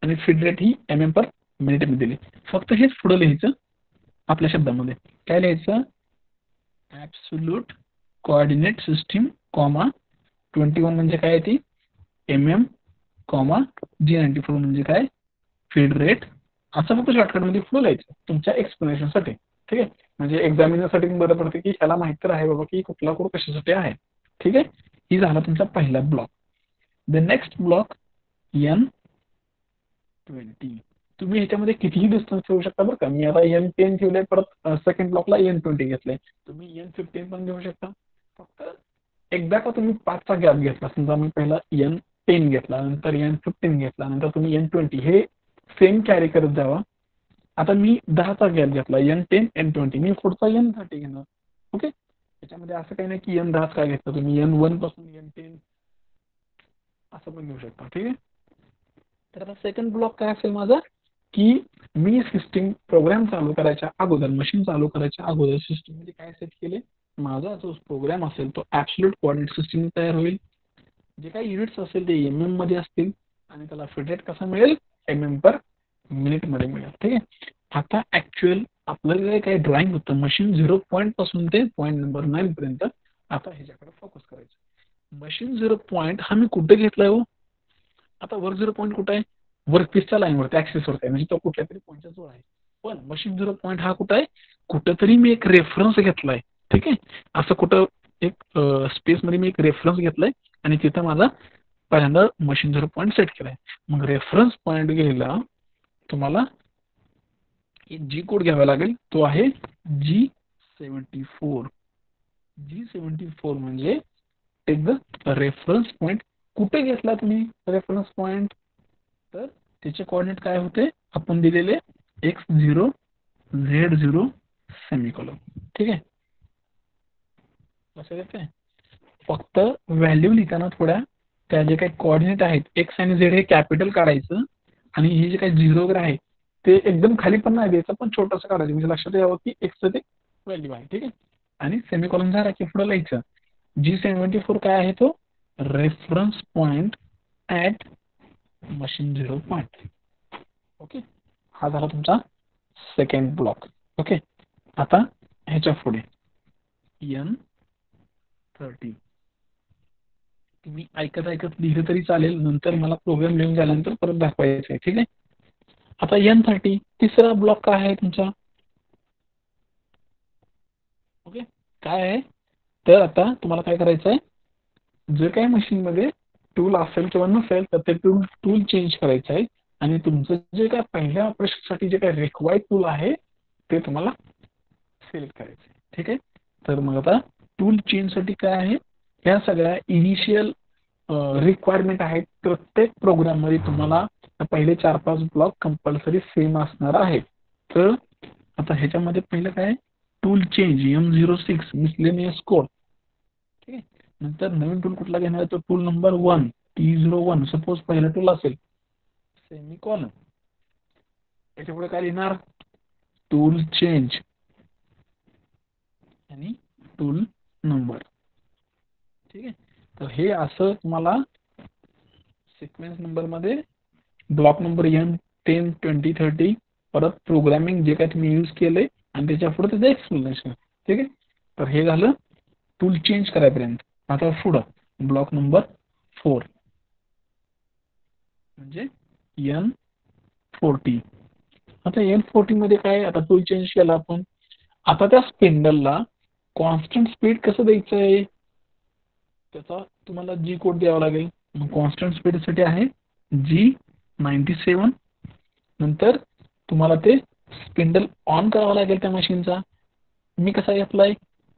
आणि फीड रेट ही mm/मिनिट मध्ये दिली. फक्त हेच पुढे लिहायचं आपल्या शब्दामध्ये. काय लिहायचं, ऍब्सोल्यूट कोऑर्डिनेट सिस्टीम, 21 म्हणजे काय ती mm, G94 म्हणजे काय फीड रेट. असं फक्त शॉर्टकटमध्ये पुढे लिहायचं तुमच्या एक्सप्लेनेशनसाठी. ठीक आहे. म्हणजे एक्झामिनरसाठी बरं पडतं की ह्याला माहित तर आहे बाबा की कुठला कोड कशासाठी आहे. ठीक आहे. ही झाला तुमचा पहिला block. The next block N20. तुम्ही ह्याच्यामध्ये कितीही डिस्टन्स ठेवू शकता बरं का. मी आता N10 ठेवलंय, परत सेकंड ब्लॉकला N20 घेतलंय. तुम्ही N15 पण घेऊ शकता. फक्त एकदा का तुम्ही 5चा गॅप घेतला, समजा मी पहिला N10 घेतला, नंतर N15 घेतला, नंतर तुम्ही N20, हे सेम कॅरी करत जावा. आता मी 10चा गॅप घेतला, N10, N20, मी पुढचा N30 घेणार. ओके. त्याच्यामध्ये असं काही नाही की N10 काय घेतलं, तुम्ही N1 पासून N10 असं पण घेऊ शकता. ठीक आहे. तर आता सेकंड ब्लॉक काय असेल माझा, की मी सिस्टीम प्रोग्राम चालू करायच्या अगोदर, मशीन चालू करायच्या अगोदर सिस्टीम मध्ये काय सेट केले, माझा जो प्रोग्राम असेल तो ऍब्सोल्यूट कोऑर्डिनेट सिस्टीम तयार होईल. जे काही युनिट्स असतील ते मध्ये असतील आणि त्याला फीड रेट कसा मिळेल, mm/मिनिट मध्ये मिळेल. ठीक आहे. आता ऍक्च्युअल आपल्याला काही ड्रॉइंग होतं मशीन 0 पॉईंट पासून ते पॉईंट नंबर 9 पर्यंत. आता ह्याच्याकडे फोकस करायचं. मशीन 0 पॉईंट हा मी कुठे घेतलाय हो, आता वर्क 0 पॉईंट कुठे आहे, वर्कपीसच्या लाईनवरती ऍक्सेसवरती आहे, म्हणजे तो कुठल्या तरी पॉईंटच्या जवळ आहे. पण मशीन 0 पॉईंट हा कुठे आहे, कुठेतरी मी एक रेफरन्स घेतलाय. ठीक आहे. असं कुठं एक स्पेस मध्ये मी एक रेफरन्स घेतलाय आणि तिथं माझा पहिल्यांदा मशीन 0 पॉईंट सेट केलाय. मग रेफरन्स पॉईंट घ्यायला तुम्हाला एक जी कोड घ्यावा लागेल, तो आहे G74. G74 म्हणजे टेक द रेफरन्स पॉईंट. कुठे घेतला तुम्ही रेफरन्स पॉईंट, तर त्याचे कोऑर्डिनेट काय होते, आपण दिलेले x0, z0, सेमीकोलन. ठीक आहे. लक्षात येते. फक्त व्हॅल्यू लिहिताना थोड्या त्या जे काही कोऑर्डिनेट आहेत एक्स आणि झेड हे कॅपिटल काढायचं आणि हे जे काही झिरो वगैरे आहे ते एकदम खाली पण नाही द्यायचं, पण छोटंसं काढायचं म्हणजे लक्षात यावं की एक्सचं ते व्हॅल्यू आहे. ठीक आहे. आणि सेमीकॉलन झाला की पुढे लिहायचं G74 काय आहे तो reference point at machine 0 point. Okay, हा झाला तुमचा सेकंड ब्लॉक. ओके, आता ह्याच्या पुढे N30 तुम्ही ऐकत ऐकत लिहिलं तरी चालेल, नंतर मला प्रोग्राम लिहून झाल्यानंतर परत दाखवायचं आहे. ठीक आहे. आता N30 तिसरा ब्लॉक काय आहे तुमचा. ओके, काय आहे तर आता तुम्हाला काय करायचं आहे, जे काही मशीन मध्ये टूल असेल किंवा नसेल तर ते टूल चेंज करायचं आहे आणि तुमचं जे काय पहिल्या ऑपरेशनसाठी जे काही रिक्वायर्ड टूल आहे ते तुम्हाला सिलेक्ट करायचं आहे. ठीक आहे. तर मग आता टूल चेंज साठी काय आहे, ह्या सगळ्या इनिशियल रिक्वायरमेंट आहेत. प्रत्येक प्रोग्राम मध्ये तुम्हाला पहिले 4-5 ब्लॉक कंपल्सरी सेम असणार आहे. तर आता ह्याच्यामध्ये पहिलं काय tool change M06 miscellaneous code. ठीक आहे. नंतर नवीन टूल कुठला घेणार आहे तो टूल नंबर 1 T01 सपोज पहिला टूल असेल सेमीकॉलन. याच्या पुढे काय लिहिणार टूल चेंज आणि टूल नंबर. ठीक आहे. तर हे असं तुम्हाला सिक्वेन्स नंबर मध्ये ब्लॉक नंबर M10 20 30 परत प्रोग्रामिंग जे काय तुम्ही यूज केले आणि त्याच्या पुढे त्याचं एक्सप्लेनेशन. ठीक आहे. तर हे झालं टूल चेंज करायपर्यंत. आता पुढं ब्लॉक नंबर 4 म्हणजे N40. आता N40 मध्ये काय आता टूल चेंज केला आपण. आता त्या स्पिंडलला कॉन्स्टंट स्पीड कसं द्यायचं आहे त्याचा तुम्हाला जी कोड द्यावा लागेल. कॉन्स्टंट स्पीड साठी आहे G97. नंतर तुम्हाला ते स्पिंडल ऑन करावा लागेल त्या मशीनचा. मी कसा अप्लाय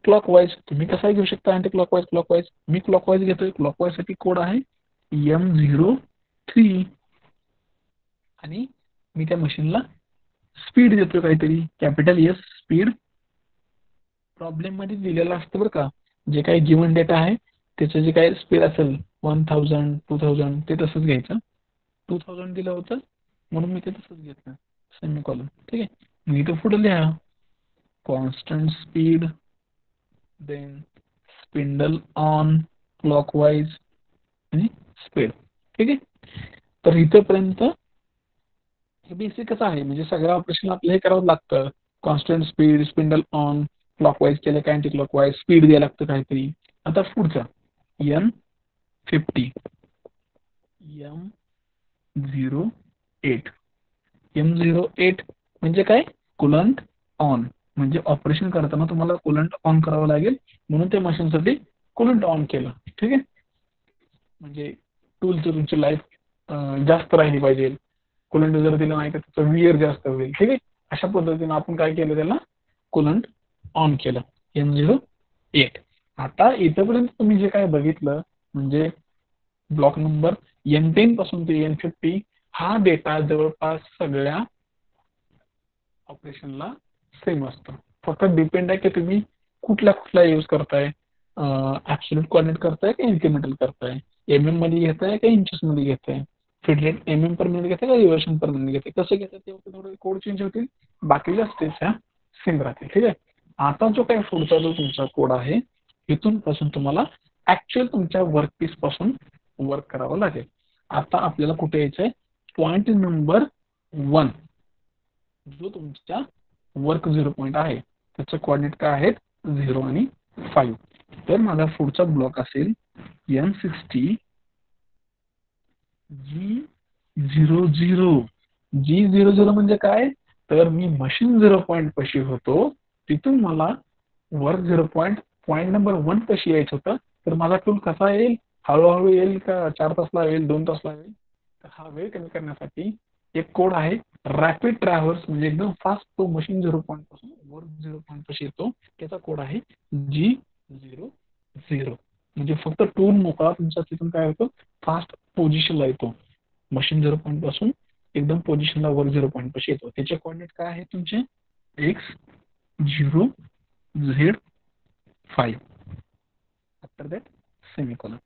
क्लॉकवाईज, तुम्ही कसा घेऊ शकता अँटी क्लॉकवाईज. मी क्लॉकवाईज घेतोय. क्लॉकवाईज साठी कोड आहे M03 आणि मी त्या मशीनला स्पीड देतोय काहीतरी कॅपिटल S स्पीड. प्रॉब्लेम मध्ये दिलेलं असतं बरं का, जे काही गिवन डेटा आहे त्याचं जे काही स्पीड असेल 1000 2000 ते तसंच घ्यायचं. 2000 दिलं होतं म्हणून मी ते तसंच घेतलं सेमीकॉलन. ठीक आहे. मी इथं पुढे लिहा constant speed then spindle on clockwise आणि स्पीड. ठीक आहे. तर इथंपर्यंत हे बेसिकच आहे, म्हणजे सगळ्या ऑपरेशन आपल्याला हे करावं लागतं. Constant speed spindle on clockwise केलं काय अँटी क्लॉकवाईज स्पीड द्यायला लागतं काहीतरी. आता पुढचा N50 M08 म्हणजे काय कुलंट ऑन, म्हणजे ऑपरेशन करताना तुम्हाला कुलंट ऑन करावं लागेल म्हणून त्या मशीनसाठी कुलंट ऑन केलं. ठीक आहे. म्हणजे टूलची तुमची लाईफ जास्त राहिली पाहिजे. कुलंट जर दिलं नाही तर त्याचं वियर जास्त होईल. ठीक आहे. अशा पद्धतीने आपण काय केलं त्याला कुलंट ऑन केलं M08. आता इथपर्यंत तुम्ही जे काय बघितलं म्हणजे ब्लॉक नंबर N10 पासून ते N50 हा डेटा जवळपास सगळ्या ऑपरेशनला सेम असतो. फक्त डिपेंड आहे की तुम्ही कुठला यूज करताय, ऍब्सोल्यूट कोऑर्डिनेट करताय का इन्क्रिमेंटल करताय, MM मध्ये घेताय का इंचेस मध्ये घेताय, feed rate MM per minute घेताय का रिव्हर्शन पर मिनिट घेताय, कसं घेताय ते थोडं कोड चेंज होतील, बाकीच्या स्टेप्स ह्या सेम राहतील. ठीक आहे. आता जो काही पुढचा जो तुमचा कोड आहे इथून पासून तुम्हाला ऍक्च्युअल तुमच्या वर्कपीस पासून वर्क करावं लागेल. आता आपल्याला कुठे यायचंय पॉइंट नंबर 1 जो तुमच्या वर्क 0 पॉईंट आहे त्याचे कोऑर्डिनेट काय आहेत 0 आणि 5. तर माझा पुढचा ब्लॉक असेल N60 G00 म्हणजे काय तर मी मशीन 0 पॉईंट पाशी होतो तिथून मला वर्क 0 पॉईंट नंबर 1 पाशी यायचं होतं. तर माझा टूल कसा येईल हळूहळू येईल का 4 तास लागेल 2 तास लागेल. तर हा वेळ कमी करण्यासाठी एक कोड आहे रॅपिड ट्रॅव्हर्स म्हणजे एकदम फास्ट तो मशीन 0 पॉईंट पासून वर्क 0 पॉईंट पाशी येतो. त्याचा कोड आहे G00 म्हणजे फक्त टूल मोकळा तुमचा तिथून काय होतो फास्ट पोझिशनला येतो. मशीन 0 पॉईंट पासून एकदम पोझिशनला वर्क 0 पॉईंट पाशी येतो. त्याचे कोऑर्डिनेट काय आहेत तुमचे X0 Z5. After that semicolon.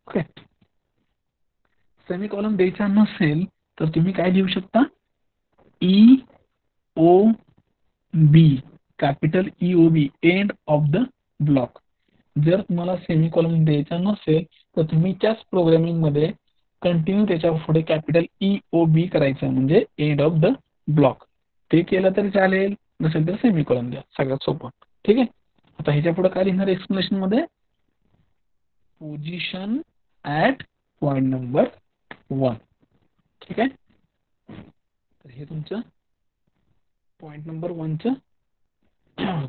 Okay, semicolon द्यायचा नसेल तर तुम्ही काय लिहू शकता, E O B, capital E O B, end of the block. जर तुम्हाला सेमिकॉलन द्यायचा नसेल तर तुम्ही त्याच प्रोग्रामिंग मध्ये कंटिन्यू त्याच्या पुढे कॅपिटल ई ओ बी करायचं, म्हणजे एंड ऑफ द ब्लॉक. ते केलं तरी चालेल, नसेल तर सेमिकॉलन द्या, सगळ्यात सोपं. ठीक आहे, आता ह्याच्या पुढे काय लिहिणार एक्सप्लेनेशन मध्ये, पोझिशन ऍट पॉइंट नंबर 1. ठीक आहे, तर हे तुमचं पॉइंट नंबर 1चं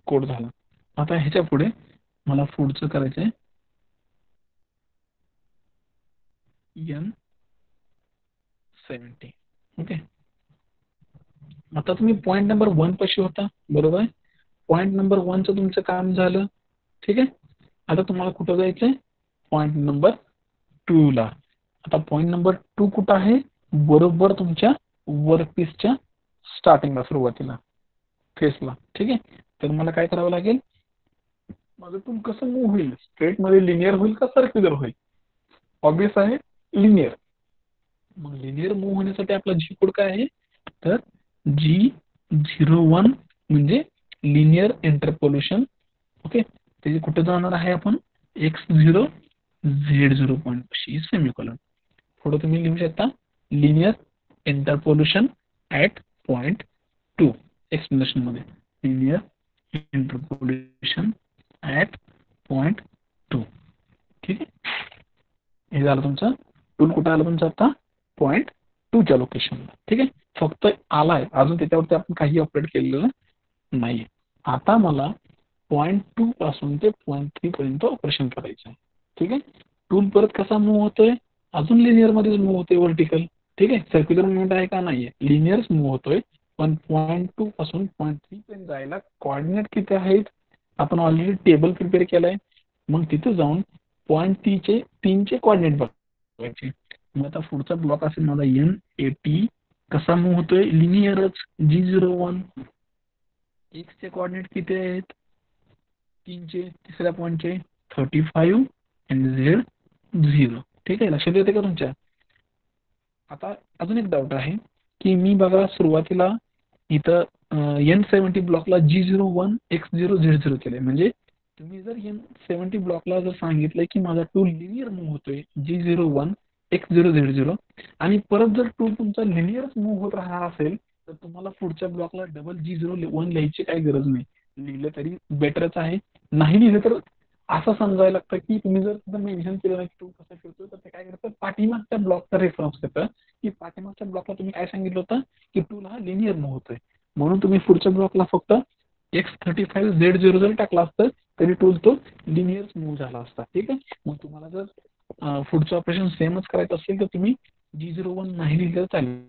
कोड झालं. आता ह्याच्या पुढे मला पुढचं करायचं आहे N70. ओके, आता तुम्ही पॉइंट नंबर 1 पाशी होता, बरोबर आहे. पॉइंट नंबर 1चं तुमचं काम झालं. ठीक आहे, आता तुम्हाला कुठं जायचंय, पॉइंट नंबर 2 ला. आता पॉइंट नंबर 2 कुठं आहे, बरोबर तुमच्या वर्कपीसच्या स्टार्टिंगला, सुरुवातीला, फेसला. ठीक आहे, तर मला काय करावं लागेल, माझं टूल कसं मूव्ह होईल, स्ट्रेट मध्ये लिनियर होईल का सर्क्युलर होईल, ऑब्विस आहे लिनियर. मग लिनियर मूव्ह होण्यासाठी आपला जी कोड काय आहे, तर G01 म्हणजे लिनियर इंटरपोल्युशन. ओके, त्याचे कुठे जाणार आहे आपण, x0 z0 पॉईंट पाशी सेमिकॉलन. पुढे तुम्ही लिहू शकता लिनियर इंटरपोल्युशन ऍट पॉइंट 2 एक्सप्लेनेशन मध्ये, लिनियर इंटरपोल्युशन ऍट पॉइंट 2. ठीक आहे, हे झालं तुमचं टूल. कुठे आलं तुमचं आता, पॉइंट 2च्या लोकेशनला. ठीक आहे, फक्त आलाय, अजून त्याच्यावरती आपण काही अपडेट केलेलं नाही. आता मला पॉइंट 2 पासून ते पॉइंट 3 पर्यंत ऑपरेशन करायचं आहे. ठीक आहे, टूल परत कसा मूव्ह होतोय, अजून लिनियर मध्ये मूव्ह होतोय वर्टिकल. ठीक आहे, सर्क्युलर मुवमेंट आहे का, नाहीये, लिनियरच मूव्ह होतोय. पण पॉइंट 2 पासून पॉइंट 3 पर्यंत जायला कोऑर्डिनेट किती आहेत, आपण ऑलरेडी टेबल प्रिपेअर केलाय. मग तिथे जाऊन पॉइंट 3चे कोऑर्डिनेट बघायचे. मग आता पुढचा ब्लॉक असेल माझा N80, कसा मूव्ह होतोय, लिनियरच, G01. एक्स चे कोऑर्डिनेट किती आहेत, 3चे, तिसऱ्या पॉईंटचे 35 आणि Z0. ठीक आहे, लक्षात येते का तुमच्या. आता अजून एक डाऊट आहे की मी बघा सुरुवातीला इथं N70 ब्लॉकला G01 X0 Z0 केलंय. म्हणजे तुम्ही जर N70 ब्लॉकला जर सांगितलंय की माझा टूल लिनियर मूव्ह होतोय G01 X0 Z0, आणि परत जर टूल तुमचा लिनियर मूव्ह होत राहणार असेल तर तुम्हाला पुढच्या ब्लॉकला डबल G01 लिहायची काही गरज नाही. लिहिलं तरी बेटरच आहे, नाही लिहिलं तर असं समजायला लागतं की तुम्ही जर तिथं मेन्शन केलं नाही की टूल कसं फिरतोय, तर ते काय करतं, पाठीमागच्या ब्लॉकचा रेफरन्स देतं की पाठीमागच्या ब्लॉकला तुम्ही काय सांगितलं होतं की टूल हा लिनियर मूव्ह होतोय. म्हणून तुम्ही पुढच्या ब्लॉकला फक्त X35 Z0 जरी टाकला असतं तरी टूल तो लिनियर मूव्ह झाला असता. ठीक आहे, मग तुम्हाला जर पुढचं ऑपरेशन सेमच करायचं असेल तर तुम्ही G01 नाही लिहिलं चालेल.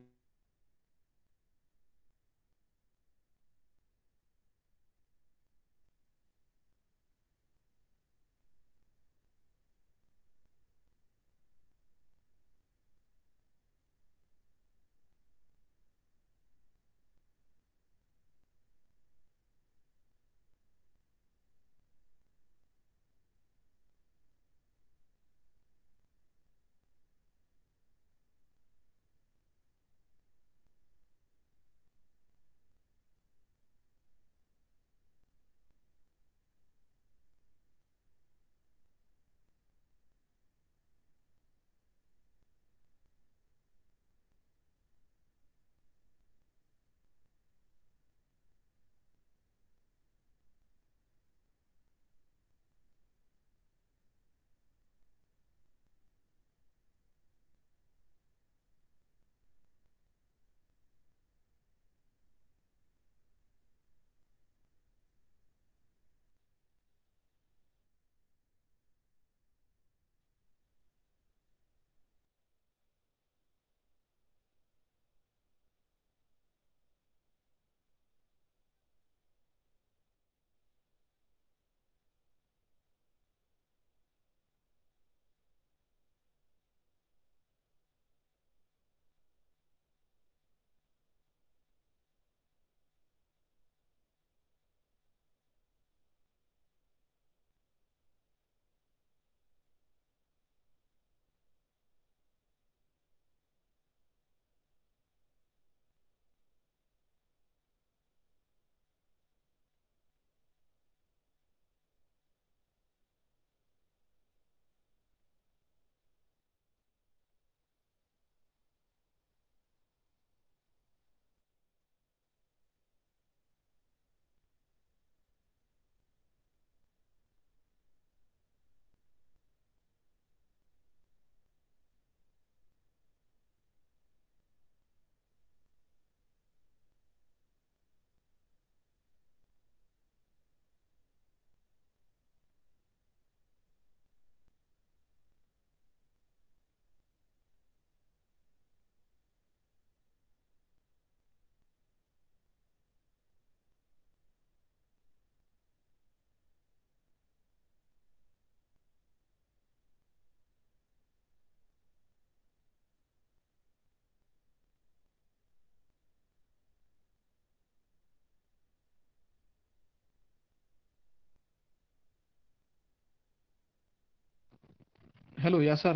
हॅलो या सर.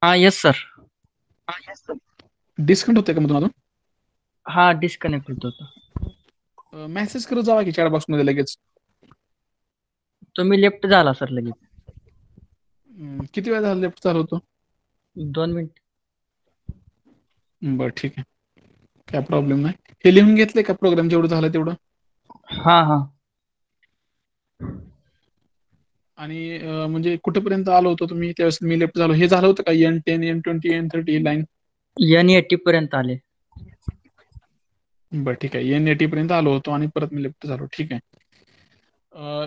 हा येस सर. डिस्कनेक्ट होते का मग तुम्हाला? हा डिस्कनेक्ट होत होता. मेसेज करत जावा की चॅट बॉक्स मध्ये लगेच. तुम्ही लेफ्ट झाला सर लगेच. किती वेळ झाला लेफ्ट चालू होतो? 2 मिनिट. बरं ठीक आहे, काय प्रॉब्लेम नाही. हे लिहून घेतलंय का प्रोग्राम जेवढं झालं तेवढं? हा हा. आणि म्हणजे कुठेपर्यंत आलो होतो तुम्ही त्यावेळेस मी लेफ्ट झालो, हे झालं होतं का N10 N20 N30 ही लाईन? N80 पर्यंत आले. बरं ठीक आहे, N80 पर्यंत आलो होतो आणि परत मी लेफ्ट झालो. ठीक आहे.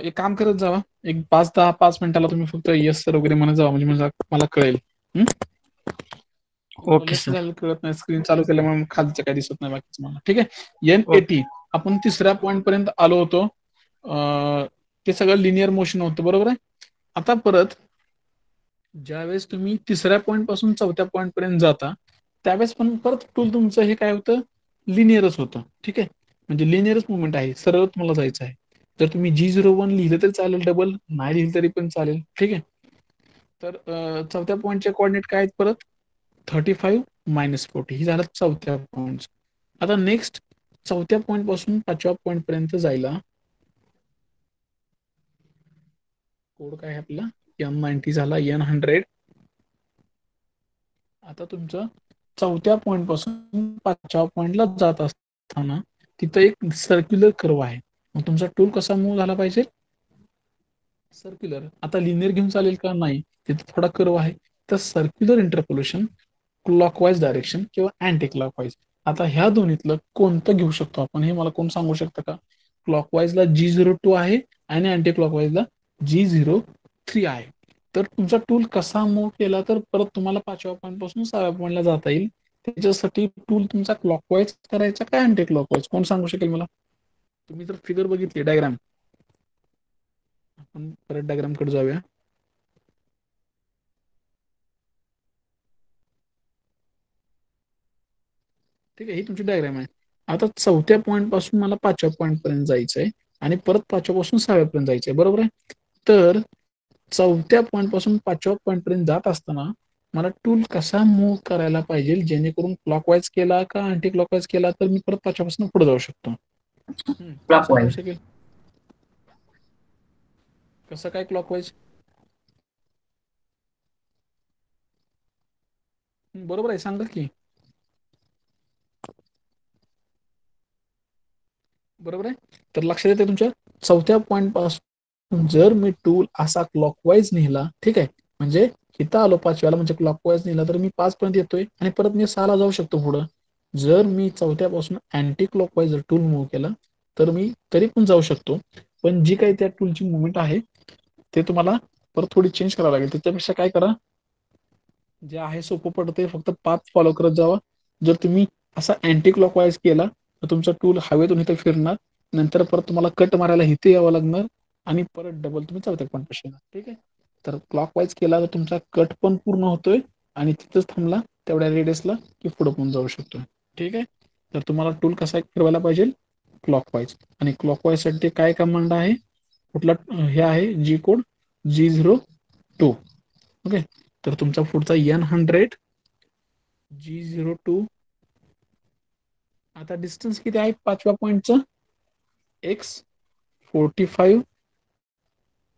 एक काम करत जावा, एक 5 मिनिटाला तुम्ही फक्त येस सर वगैरे म्हणत जावा, म्हणजे मला कळेल. Okay left sir. झालं कळत नाही, स्क्रीन चालू केल्यामुळे खालचं काय दिसत नाही बाकीचं मला. ठीक आहे. ओके. N80 आपण तिसऱ्या पॉईंट पर्यंत आलो होतो. ते सगळं लिनियर मोशन होतं, बरोबर आहे. आता परत ज्यावेळेस तुम्ही तिसऱ्या पॉईंट पासून चौथ्या पॉईंट पर्यंत जाता त्यावेळेस पण परत टूल तुमचं हे काय होतं, लिनियरच होतं. ठीक आहे, म्हणजे लिनियरच मुवमेंट आहे, सरळ तुम्हाला जायचं आहे. जर तुम्ही G01 लिहिलं तरी चालेल, डबल नाही लिहिलं तरी पण चालेल. ठीक आहे. तर चौथ्या पॉईंटचे कोऑर्डिनेट काय आहेत परत? 35 - 40 ही झालं चौथ्या पॉईंट. आता नेक्स्ट चौथ्या पॉईंट पासून 5व्या पॉईंट पर्यंत जायला कोड काय आहे आपला? M90 झाला, N100. आता तुमचं चौथ्या पॉईंट पासून 5व्या पॉईंटला जात असताना तिथं एक सर्क्युलर कर्व आहे. मग तुमचा टूल कसा मूव्ह झाला पाहिजे? सर्क्युलर. आता लिनियर घेऊन चालेल का? नाही, तिथे थोडा कर्व आहे. तर सर्क्युलर इंटरपोलेशन, क्लॉकवाईज डायरेक्शन किंवा अँटी क्लॉकवाईज. आता ह्या दोन्हीतलं कोणतं घेऊ शकतो आपण, हे मला कोण सांगू शकतं का? क्लॉकवाईजला G02 आहे आणि अँटी क्लॉकवाईजला G03 आहे. तर तुमचा टूल कसा मूव्ह केला तर परत तुम्हाला 5व्या पॉईंट पासून 6व्या पॉईंटला जाता येईल, त्याच्यासाठी टूल तुमचा क्लॉकवाईज करायचा का अँटी क्लॉकवाईज, कोण सांगू शकेल मला? तुम्ही जर फिगर बघितली, डायग्राम, आपण परत डायग्राम कडे जाऊया. ठीक आहे, ही तुमची डायग्राम आहे. आता चौथ्या पॉईंट पासून मला 5व्या पॉईंट पर्यंत जायचंय आणि परत 5व्या पासून 6व्या पर्यंत जायचंय, बरोबर आहे. तर चौथ्या पॉईंट पासून 5व्या पॉईंट पर्यंत जात असताना मला टूल कसा मूव्ह करायला पाहिजे जेणेकरून क्लॉकवाईज केला का अँटी क्लॉकवाईज केला तर मी परत 5व्या पासून पुढे जाऊ शकतो? कोण सांगू क्लॉकवाईज. शकेल? कसं काय क्लॉकवाईज? बरोबर आहे, सांगा की. बरोबर आहे. तर लक्षात येते तुमच्या चौथ्या पॉईंट पासून जर मी टूल असा क्लॉकवाईज नेला, ठीक आहे, म्हणजे इथं आलो 5व्याला म्हणजे क्लॉकवाईज नेला तर मी 5 पर्यंत येतोय आणि परत मी 6ला जाऊ शकतो पुढं. जर मी चौथ्यापासून अँटी क्लॉकवाईज जर टूल मूव्ह केला तर मी तरी पण जाऊ शकतो, पण जी काही त्या टूलची मुवमेंट आहे ते तुम्हाला परत थोडी चेंज करावं लागेल. त्याच्यापेक्षा काय करा, जे आहे सोपं पडते, फक्त पाथ फॉलो करत जावा. जर तुम्ही असा अँटी क्लॉकवाईज केला तर तुमचा टूल हवेतून इथे फिरणार, नंतर परत तुम्हाला कट मारायला इथे यावं लागणार आणि परत डबल तुम्ही चौथ्या पॉईंट पाशी येणार. ठीक आहे. तर क्लॉकवाईज केला तर तुमचा कट पण पूर्ण होतोय आणि तिथंच थांबला तेवढ्या रेडियसला की पुढे पण जाऊ शकतोय. ठीक आहे. तर तुम्हाला टूल कसा फिरवायला पाहिजे? क्लॉकवाईज. आणि क्लॉकवाईज साठी काय कमांड आहे? कुठला हे आहे? G code G02. ओके. तर तुमचा पुढचा N100 G02. आता डिस्टन्स किती आहे 5व्या पॉईंटचं? X45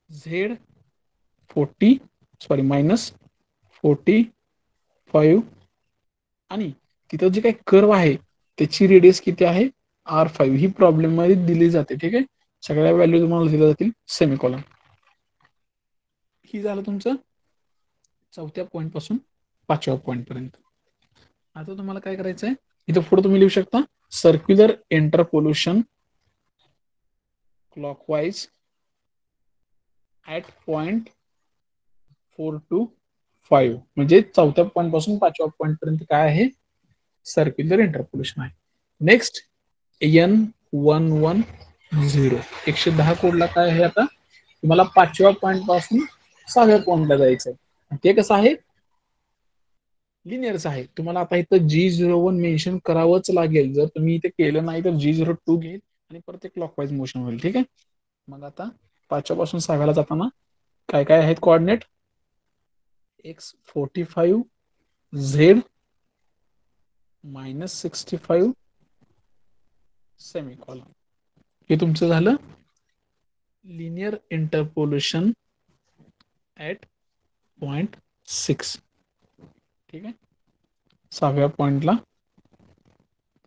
Z40 सॉरी -45 आणि तिथं जे काही कर्व आहे त्याची रेडियस किती आहे? R5. ही प्रॉब्लेम मध्ये दिली जाते. ठीक आहे. सगळ्या व्हॅल्यू तुम्हाला दिल्या जातील सेमिकॉलन. ही झालं तुमचं चौथ्या पॉईंट पासून 5व्या पॉईंट पर्यंत. आता तुम्हाला काय करायचंय, इथं पुढे तुम्ही लिहू शकता circular interpolation clockwise at point 4 to 5. म्हणजे चौथ्या पॉईंट पासून 5व्या पॉईंट पर्यंत काय आहे? सर्क्युलर इंटरपोल्युशन आहे. नेक्स्ट N110 110 कोडला काय आहे? आता तुम्हाला 5व्या पॉईंट पासून 6व्या पॉईंटला जायचंय. ते कसं आहे? लिनियरच आहे. तुम्हाला आता इथं G01 मेन्शन करावंच लागेल. जर तुम्ही इथे केलं नाही तर G02 घेईल आणि परत एक क्लॉकवाईज मोशन होईल. ठीक आहे. मग आता 5व्या पासून 6व्याला जाताना काय काय आहेत कोऑर्डिनेट? x45 z -65 semicolon. हे तुमचं झालं लिनियर इंटरपोलेशन ऍट पॉइंट 6. ठीक आहे, 6व्या पॉइंटला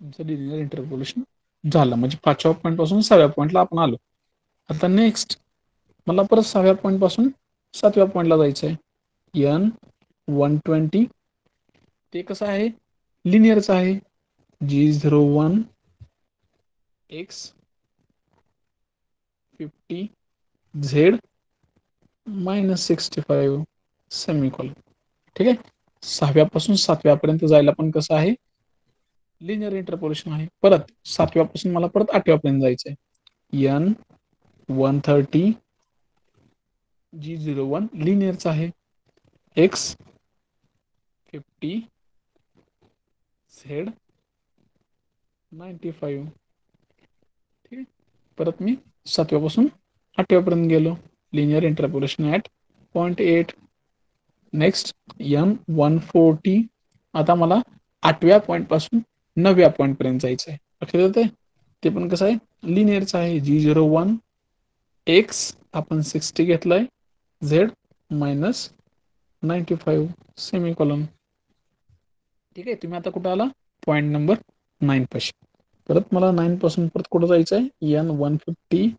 तुमचं लिनियर इंटरपोलेशन झालं, म्हणजे 5व्या पॉइंट पासून 6व्या पॉइंटला आपण आलो. आता नेक्स्ट मला परत 6व्या पॉइंट पासून 7व्या पॉइंटला जायचं आहे. N120 ते कसं आहे? लिनियरचं आहे. G01 x50 z -65 semicolon. ठीक आहे, 6व्या पासून 7व्या पर्यंत जायला पण कसं आहे? लिनियर इंटरपोलेशन आहे. परत 7व्या पासून मला परत 8व्या पर्यंत जायचं आहे. N130 G01 लिनियरचं आहे. x50 z 95. ठीक आहे, परत मी 7व्या पासून 8व्या पर्यंत गेलो. Linear interpolation at point 8. Next N140. आता मला 8व्या पॉइंट पासून 9व्या पॉइंट पर्यंत जायचं आहे. लक्षात येते? ते पण कसं आहे? लिनियरचं आहे. G01 x आपण 60 घेतलाय, z -95 सेमिकॉलन. ठीक आहे, तुम्ही आता कुठं आला? पॉइंट नंबर 9 पाशी. परत मला 9 पासून परत कुठं जायचं आहे? N150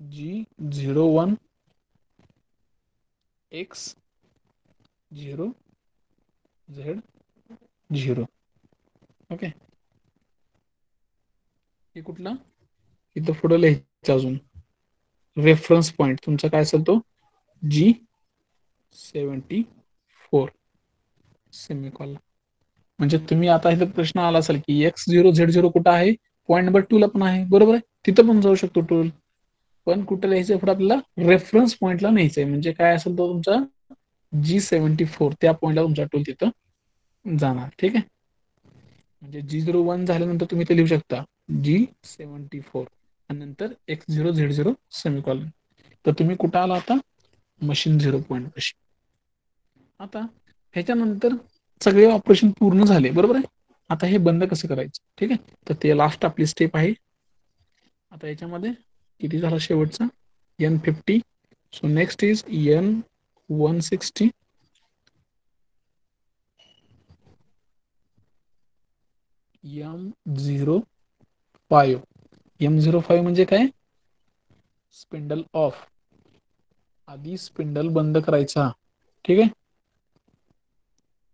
G01 x 0 z 0. Okay, हे कुठला? इथं पुढे लिहायचं अजून रेफरन्स पॉइंट तुमचा काय असेल तो G74 सेमिकॉलन. म्हणजे तुम्ही आता इथं प्रश्न आला असेल की x0 z0 कुठं आहे? पॉईंट नंबर 2 ला पण आहे, बरोबर आहे, तिथं पण जाऊ शकतो टूल. पण कुठं लिहायचं पुढे? आपल्याला रेफरन्स पॉइंटला न्यायचंय. म्हणजे काय असेल तो तुमचा G74, त्या पॉइंटला तुमचा टूल तिथं जाणार. ठीक आहे, म्हणजे G01 झाल्यानंतर तुम्ही ते लिहू शकता G74 आणि नंतर x0 z0 सेमिकॉलन. तर तुम्ही कुठं आला आता? मशीन 0 पॉइंट पाशी. आता ह्याच्यानंतर सगळे ऑपरेशन पूर्ण झाले, बरोबर आहे. आता हे बंद कसं करायचं? ठीक आहे, तर ते लास्ट आपली स्टेप आहे. आता याच्यामध्ये किती झाला शेवटचा? N50. So next is N160. M05. M05 म्हणजे काय? Spindle of. आधी स्पिंडल बंद करायचा. ठीक आहे,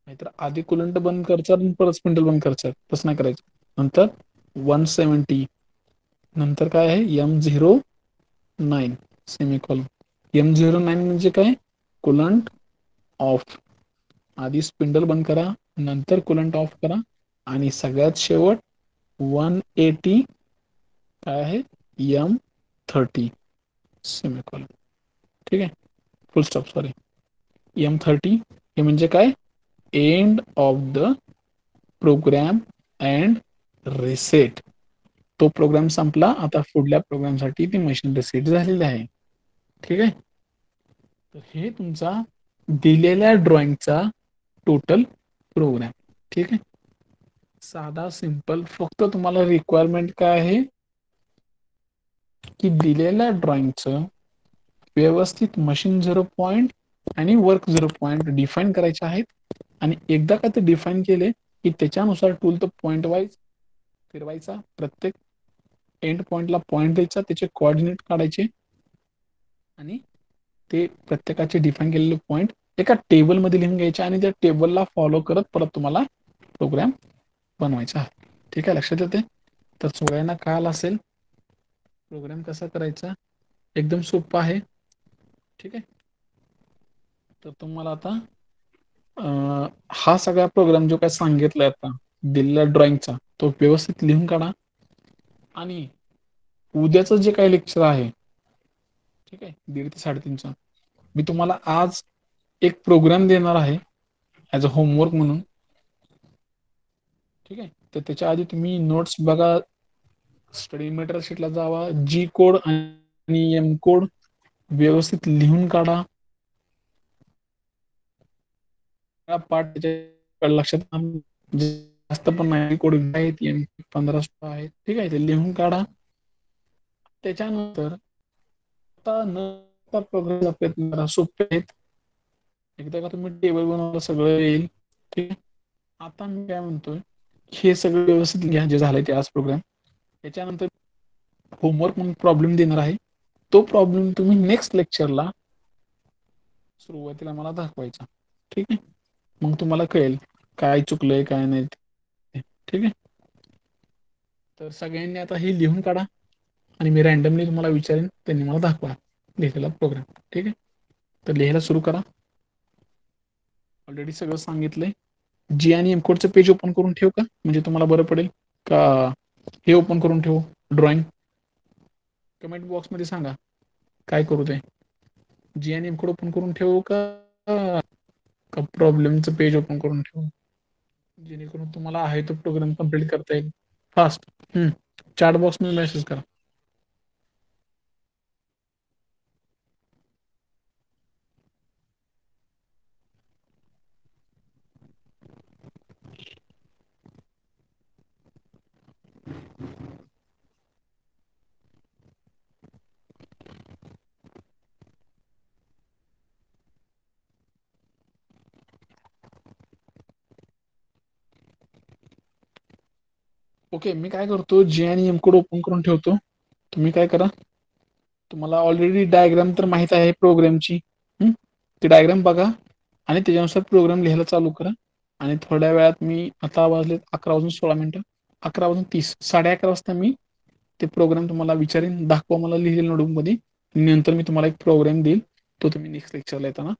नाहीतर आधी कुलंट बंद करायचा आणि परत स्पिंडल बंद करायचा, तसं नाही करायचं. नंतर 170. नंतर काय आहे? M09 semicolon. M09 म्हणजे काय? Coolant of. आधी स्पिंडल बंद करा, नंतर कुलंट ऑफ करा, आणि सगळ्यात शेवट 180 काय आहे? M30 semicolon. ठीक आहे, फुल स्टॉप. सॉरी, M30 हे म्हणजे काय? End of the program and reset. तो प्रोग्राम संपला, आता पुढल्या प्रोग्रामसाठी ती मशीन रिसेट झालेली आहे. ठीक आहे, तर हे तुमचा दिलेल्या ड्रॉइंगचा टोटल प्रोग्राम. ठीक आहे, साधा सिंपल. फक्त तुम्हाला रिक्वायरमेंट काय आहे की दिलेल्या ड्रॉइंगचं व्यवस्थित मशीन 0 पॉइंट आणि वर्क 0 पॉइंट डिफाईन करायचे आहेत. आणि एकदा का ते डिफाईन केले की त्याच्यानुसार टूल तर पॉइंट वाईज फिरवायचा, प्रत्येक एंड पॉइंटला पॉइंट द्यायचा, त्याचे कोऑर्डिनेट काढायचे आणि ते प्रत्येकाचे डिफाईन केलेले पॉइंट एका टेबलमध्ये लिहून घ्यायचे आणि त्या टेबलला फॉलो करत परत तुम्हाला प्रोग्राम बनवायचा आहे. ठीक आहे, लक्षात येते? तर सगळ्यांना कळालं असेल प्रोग्राम कसा करायचा. एकदम सोपं आहे. ठीक आहे, तर तुम्हाला आता हा सगळा प्रोग्राम जो काय सांगितलाय आता दिलेल्या ड्रॉइंगचा, तो व्यवस्थित लिहून काढा. आणि उद्याचं जे काही लेक्चर आहे, ठीक आहे, 1:30 ते 3:30चा, मी तुम्हाला आज एक प्रोग्राम देणार आहे ॲज अ होमवर्क म्हणून. ठीक आहे, तर त्याच्या आधी तुम्ही नोट्स बघा, स्टडी मटेरियल शीटला जावा, G कोड आणि आणि एम कोड व्यवस्थित लिहून काढा. पाठ त्याच्या लक्षात जास्त पण नाही, कोड आहेत 15 आहेत, ठीक आहे, ते लिहून काढा. त्याच्यानंतर आता न प्रोग्राम आपले सोपे आहेत. एकदा का तुम्ही टेबल बनवलं सगळं येईल. ठीक आहे. आता मी काय म्हणतोय, हे सगळं व्यवस्थित घ्या जे झालंय ते आज प्रोग्राम. त्याच्यानंतर होमवर्क म्हणून प्रॉब्लेम देणार आहे. तो प्रॉब्लेम तुम्ही नेक्स्ट लेक्चरला सुरुवातीला मला दाखवायचा. ठीक आहे. मग तुम्हाला कळेल काय चुकलंय काय नाही ते. ठीक आहे. तर सगळ्यांनी आता हे लिहून काढा आणि मी रँडमली तुम्हाला विचारेन, त्यांनी मला दाखवा लिहिलेला प्रोग्राम. ठीक आहे. तर लिहायला सुरू करा. ऑलरेडी सगळं सांगितलंय. जी आणि एमकोडचं पेज ओपन करून ठेव का, म्हणजे तुम्हाला बरं पडेल का हे ओपन करून ठेवू ड्रॉइंग. कमेंट बॉक्समध्ये सांगा काय करू ते. जी आणि एमकोड ओपन करून ठेवू का प्रॉब्लेमचं पेज ओपन करून ठेवू, जेणेकरून तुम्हाला आहे तो प्रोग्राम कम्प्लीट करता येईल फास्ट. चॅट बॉक्समध्ये मेसेज करा. ओके, मी काय करतो, जे आणि एम कोड ओपन करून ठेवतो. तुम्ही काय करा, तुम्हाला ऑलरेडी डायग्राम तर माहित आहे प्रोग्रामची. ती डायग्राम बघा आणि त्याच्यानुसार प्रोग्राम लिहायला चालू करा. आणि थोड्या वेळात मी, आता वाजले 11:16, 11:30, 11:30 वाजता मी ते प्रोग्राम तुम्हाला विचारेन, दाखवा मला लिहिलेल्या नोटबुकमध्ये. नंतर मी तुम्हाला एक प्रोग्राम देईल, तो तुम्ही नेक्स्ट लेक्चरला येताना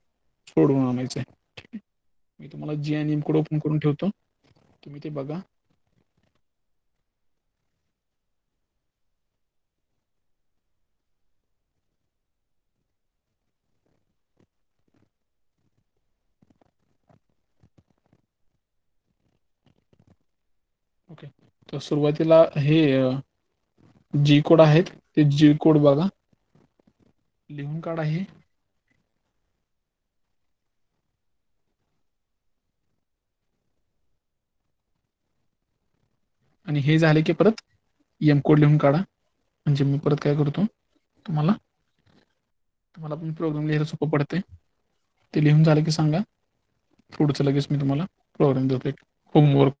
सोडवून आणायचा आहे. ठीक आहे. मी तुम्हाला जी आणि एम कोड ओपन करून ठेवतो, तुम्ही ते बघा. ओके. तर सुरुवातीला हे जी कोड आहेत, ते जी कोड बघा, लिहून काढा हे. आणि हे झाले की परत एम कोड लिहून काढा. म्हणजे मी परत काय करतो, तुम्हाला तुम्हाला पण प्रोग्राम लिहायला सोपं पडते. ते लिहून झालं की सांगा, पुढचं लगेच मी तुम्हाला प्रोग्राम देतो एक homework.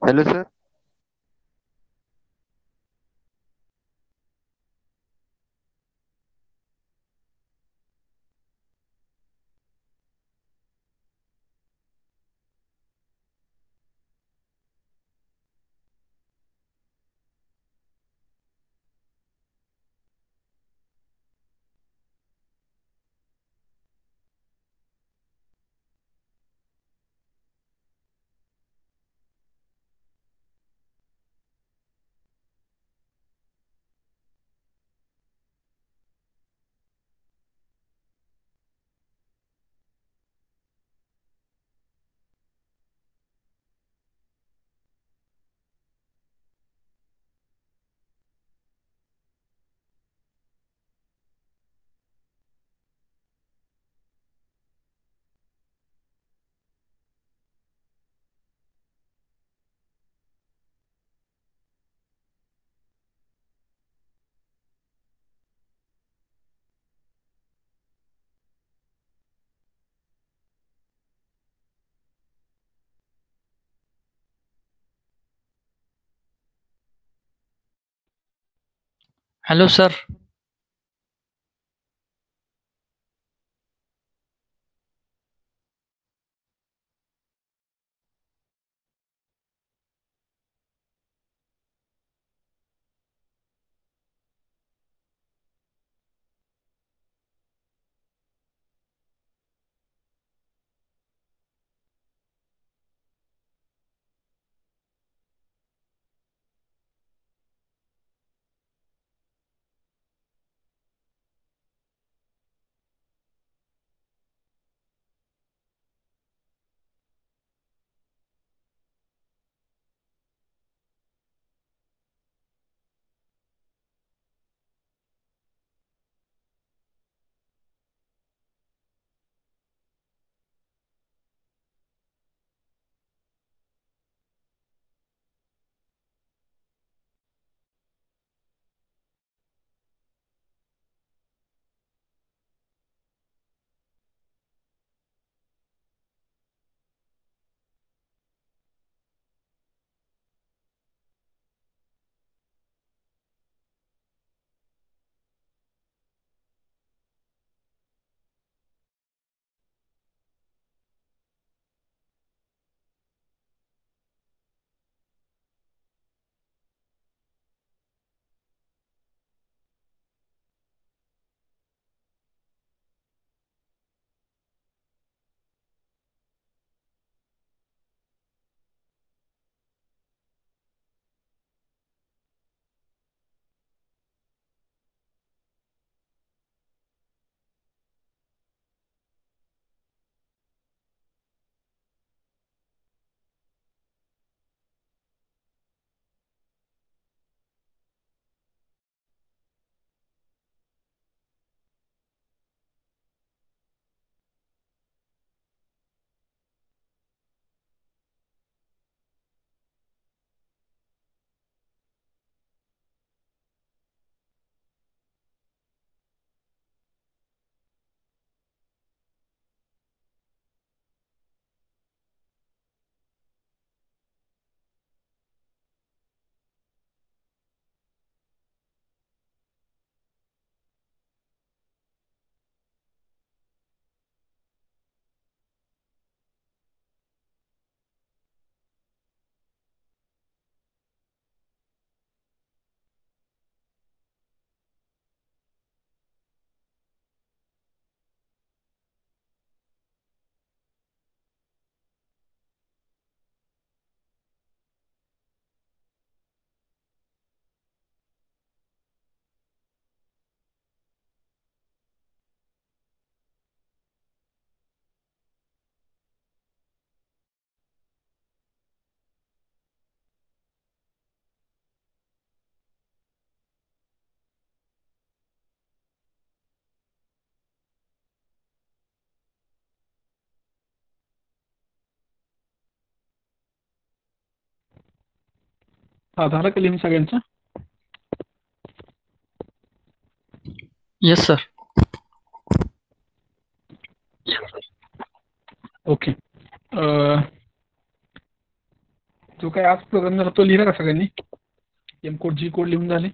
Hello sir. Hello sir. हा झालं का लिहून सगळ्यांचं? Yes sir. ओके. जो काय आज प्रोग्राम झाला तो लिहिला का सगळ्यांनी? एम कोड जी कोड लिहून झाले?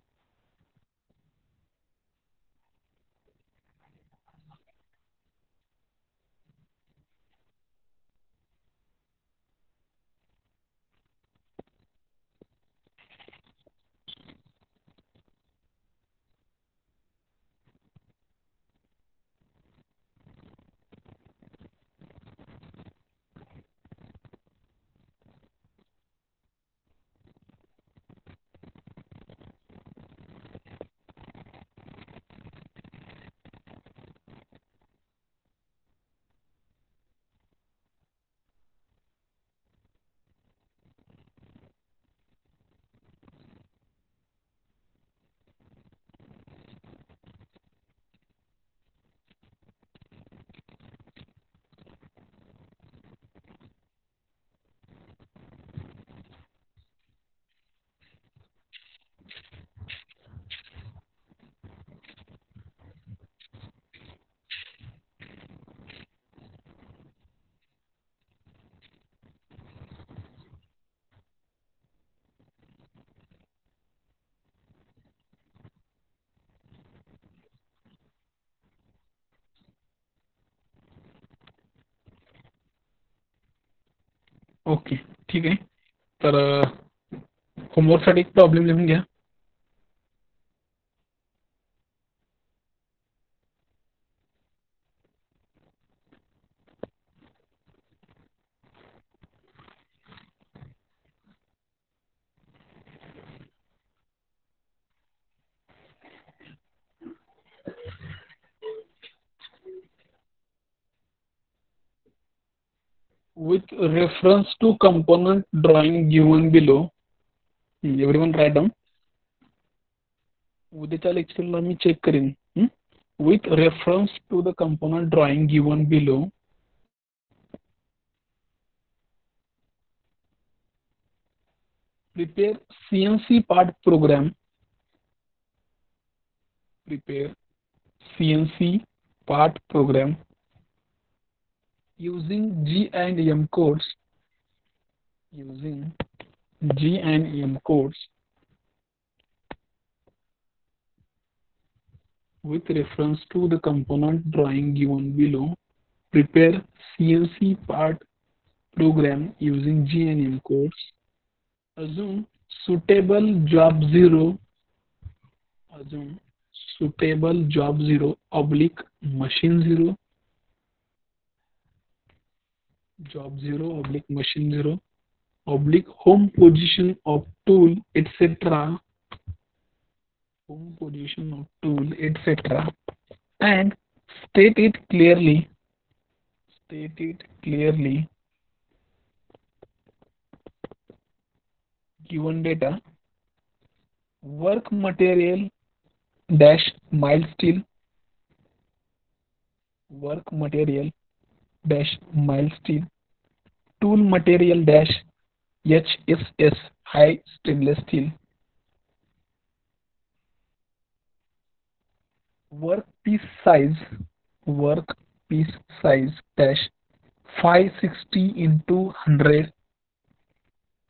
ओके ठीक आहे. तर होमवर्कसाठी एक प्रॉब्लेम लिहून घ्या. With reference to component drawing given below, everyone write down. उद्याच्या लेक्चरला मी चेक करेन. With reference to the component drawing given below, prepare CNC part program. Prepare CNC part program using G and M codes. Using G and M codes with reference to the component drawing given below. Prepare CNC part program using G and M codes. Assume suitable job 0. Assume suitable job 0 oblique machine 0. Job 0 oblique machine 0 oblique home position of tool etc. Home position of tool etc. And state it clearly. State it clearly. Given data. Work material dash mild steel. Work material dash mild steel. Tool material dash HSS high stainless steel. Workpiece size dash 560 into 100.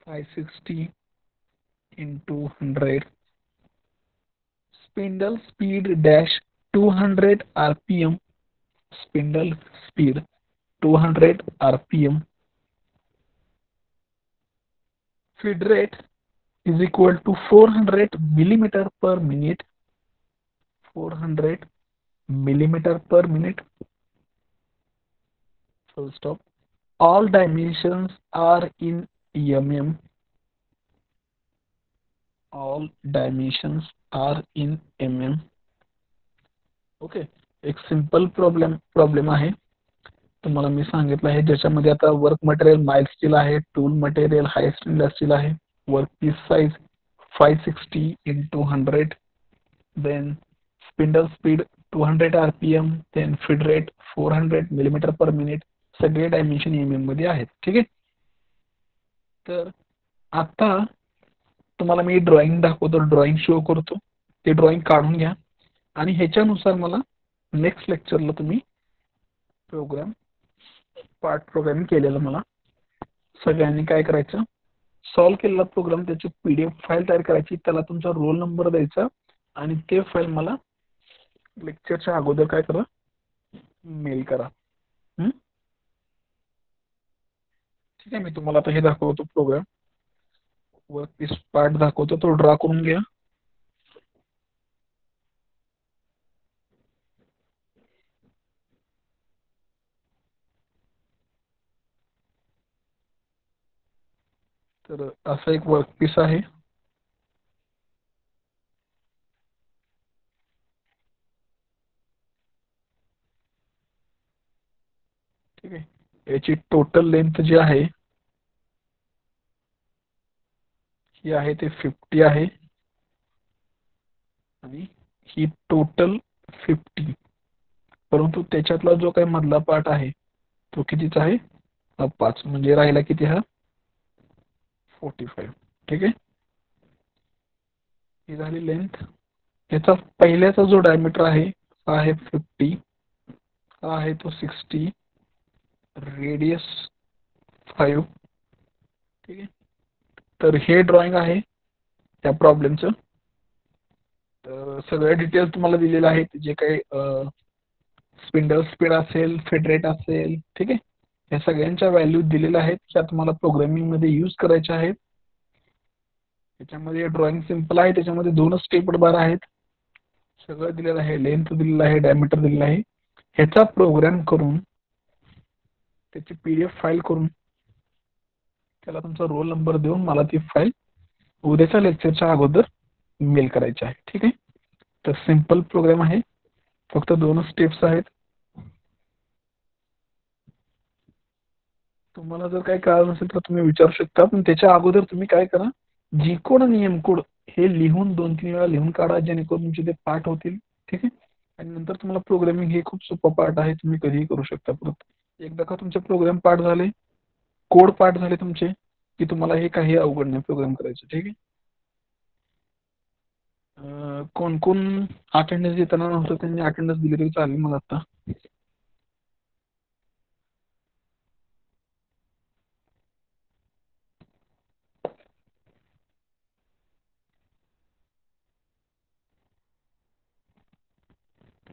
560 into 100. Spindle speed dash 200 rpm. Spindle speed 200 rpm. Feed rate is equal to 400 millimeter per minute. 400 millimeter per minute. Full stop. All dimensions are in mm. All dimensions are in mm. Okay. एक simple problem आहे, तुम्हाला मी सांगितलं आहे, ज्याच्यामध्ये आता work material mild steel आहे, tool material हाय stainless steel आहे, work piece size 560 into 100, then spindle speed 200 rpm, then feed rate 400 millimeter per minute. सगळे डायमेन्शन mm मध्ये आहेत. ठीक आहे. तर आता तुम्हाला मी ड्रॉइंग दाखवतो, ड्रॉइंग शो करतो, ते ड्रॉइंग काढून घ्या आणि ह्याच्यानुसार मला नेक्स्ट लेक्चरला तुम्ही पार्ट प्रोग्रामिंग केलेलं मला सगळ्यांनी काय करायचं, सॉल्व केलेला प्रोग्राम त्याची PDF फाईल तयार करायची, त्याला तुमचा रोल नंबर द्यायचा आणि ते फाईल मला लेक्चरच्या अगोदर काय करा, मेल करा. ठीक आहे. मी तुम्हाला आता हे दाखवतो प्रोग्राम, वर्क पीस पार्ट दाखवतो, तो ड्रॉ करून घ्या. तर असा एक वर्क पीस आहे. ठीक आहे. याची टोटल लेंथ जी आहे ही आहे ते 50 आहे आणि ही टोटल 50, परंतु त्याच्यातला जो काही मधला पार्ट आहे तो कितीचा आहे, 5, म्हणजे राहिला किती हा 45. ठीक आहे. ही झाली लेंथ. याचा पहिल्याचा जो डायमीटर आहे हा आहे 50, हा आहे तो 60, रेडियस 5. ठीक आहे. तर हे ड्रॉइंग आहे त्या प्रॉब्लेमचं. तर सगळे डिटेल्स तुम्हाला दिलेले आहेत, जे काही स्पिंडल स्पीड असेल, फीड रेट असेल. ठीक आहे. या सगळ्यांच्या व्हॅल्यू दिलेल्या आहेत त्या तुम्हाला प्रोग्रामिंग मध्ये यूज करायच्या आहेत. त्याच्यामध्ये ड्रॉइंग सिम्पल आहे, त्याच्यामध्ये 2च स्टेप बार आहेत. सगळं दिलेलं आहे, लेंथ दिलेलं आहे, डायमीटर दिलेलं आहे. ह्याचा प्रोग्राम करून त्याची PDF फाईल करून त्याला तुमचा रोल नंबर देऊन मला ती फाईल उद्याच्या लेक्चरच्या अगोदर मेल करायची आहे. ठीक आहे. तर सिंपल प्रोग्राम आहे, फक्त 2च स्टेप्स आहेत. तुम्हाला जर काही कळलं नसेल तर तुम्ही विचारू शकता, पण त्याच्या अगोदर तुम्ही काय करा, जी कोड आणि एम कोड हे लिहून 2-3 वेळा लिहून काढा, जेणेकरून तुमचे ते पाठ होतील. ठीक आहे. आणि नंतर तुम्हाला प्रोग्रामिंग हे खूप सोपं पार्ट आहे, तुम्ही कधीही करू शकता. परत एकदा का तुमचे प्रोग्राम पाठ झाले, कोड पाठ झाले तुमचे, की तुम्हाला हे काही अवघड नाही प्रोग्राम करायचं. ठीक आहे. कोण कोण अटेंडन्स देताना नव्हतं त्यांनी अटेंडन्स दिली तरी चालेल मला आता.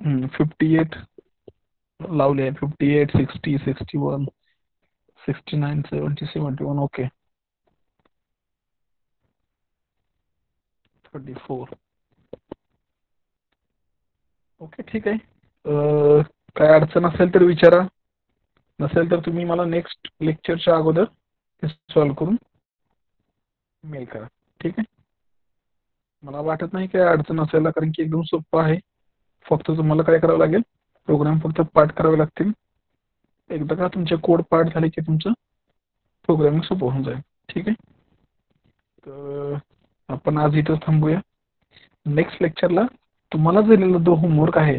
हम्म, 58 लावले, 58, 60, 61, 69, 70, 71. ओके. 34. ओके, ठीक आहे. काय अडचण असेल तर विचारा, नसेल तर तुम्ही मला नेक्स्ट लेक्चरच्या अगोदर ते सॉल्व्ह करून मेल करा. ठीक आहे. मला वाटत नाही काय अडचण असायला, कारण की एकदम सोपं आहे. फक्त तुम्हाला काय करावं लागेल, प्रोग्राम फक्त पाठ करावे लागतील. एकदा का तुमचे कोड पाठ झाले की तुमचं प्रोग्रामिंग सोपं होऊन जाईल. ठीक आहे. तर आपण आज इथं थांबूया. नेक्स्ट लेक्चरला तुम्हाला दिलेला जो होमवर्क आहे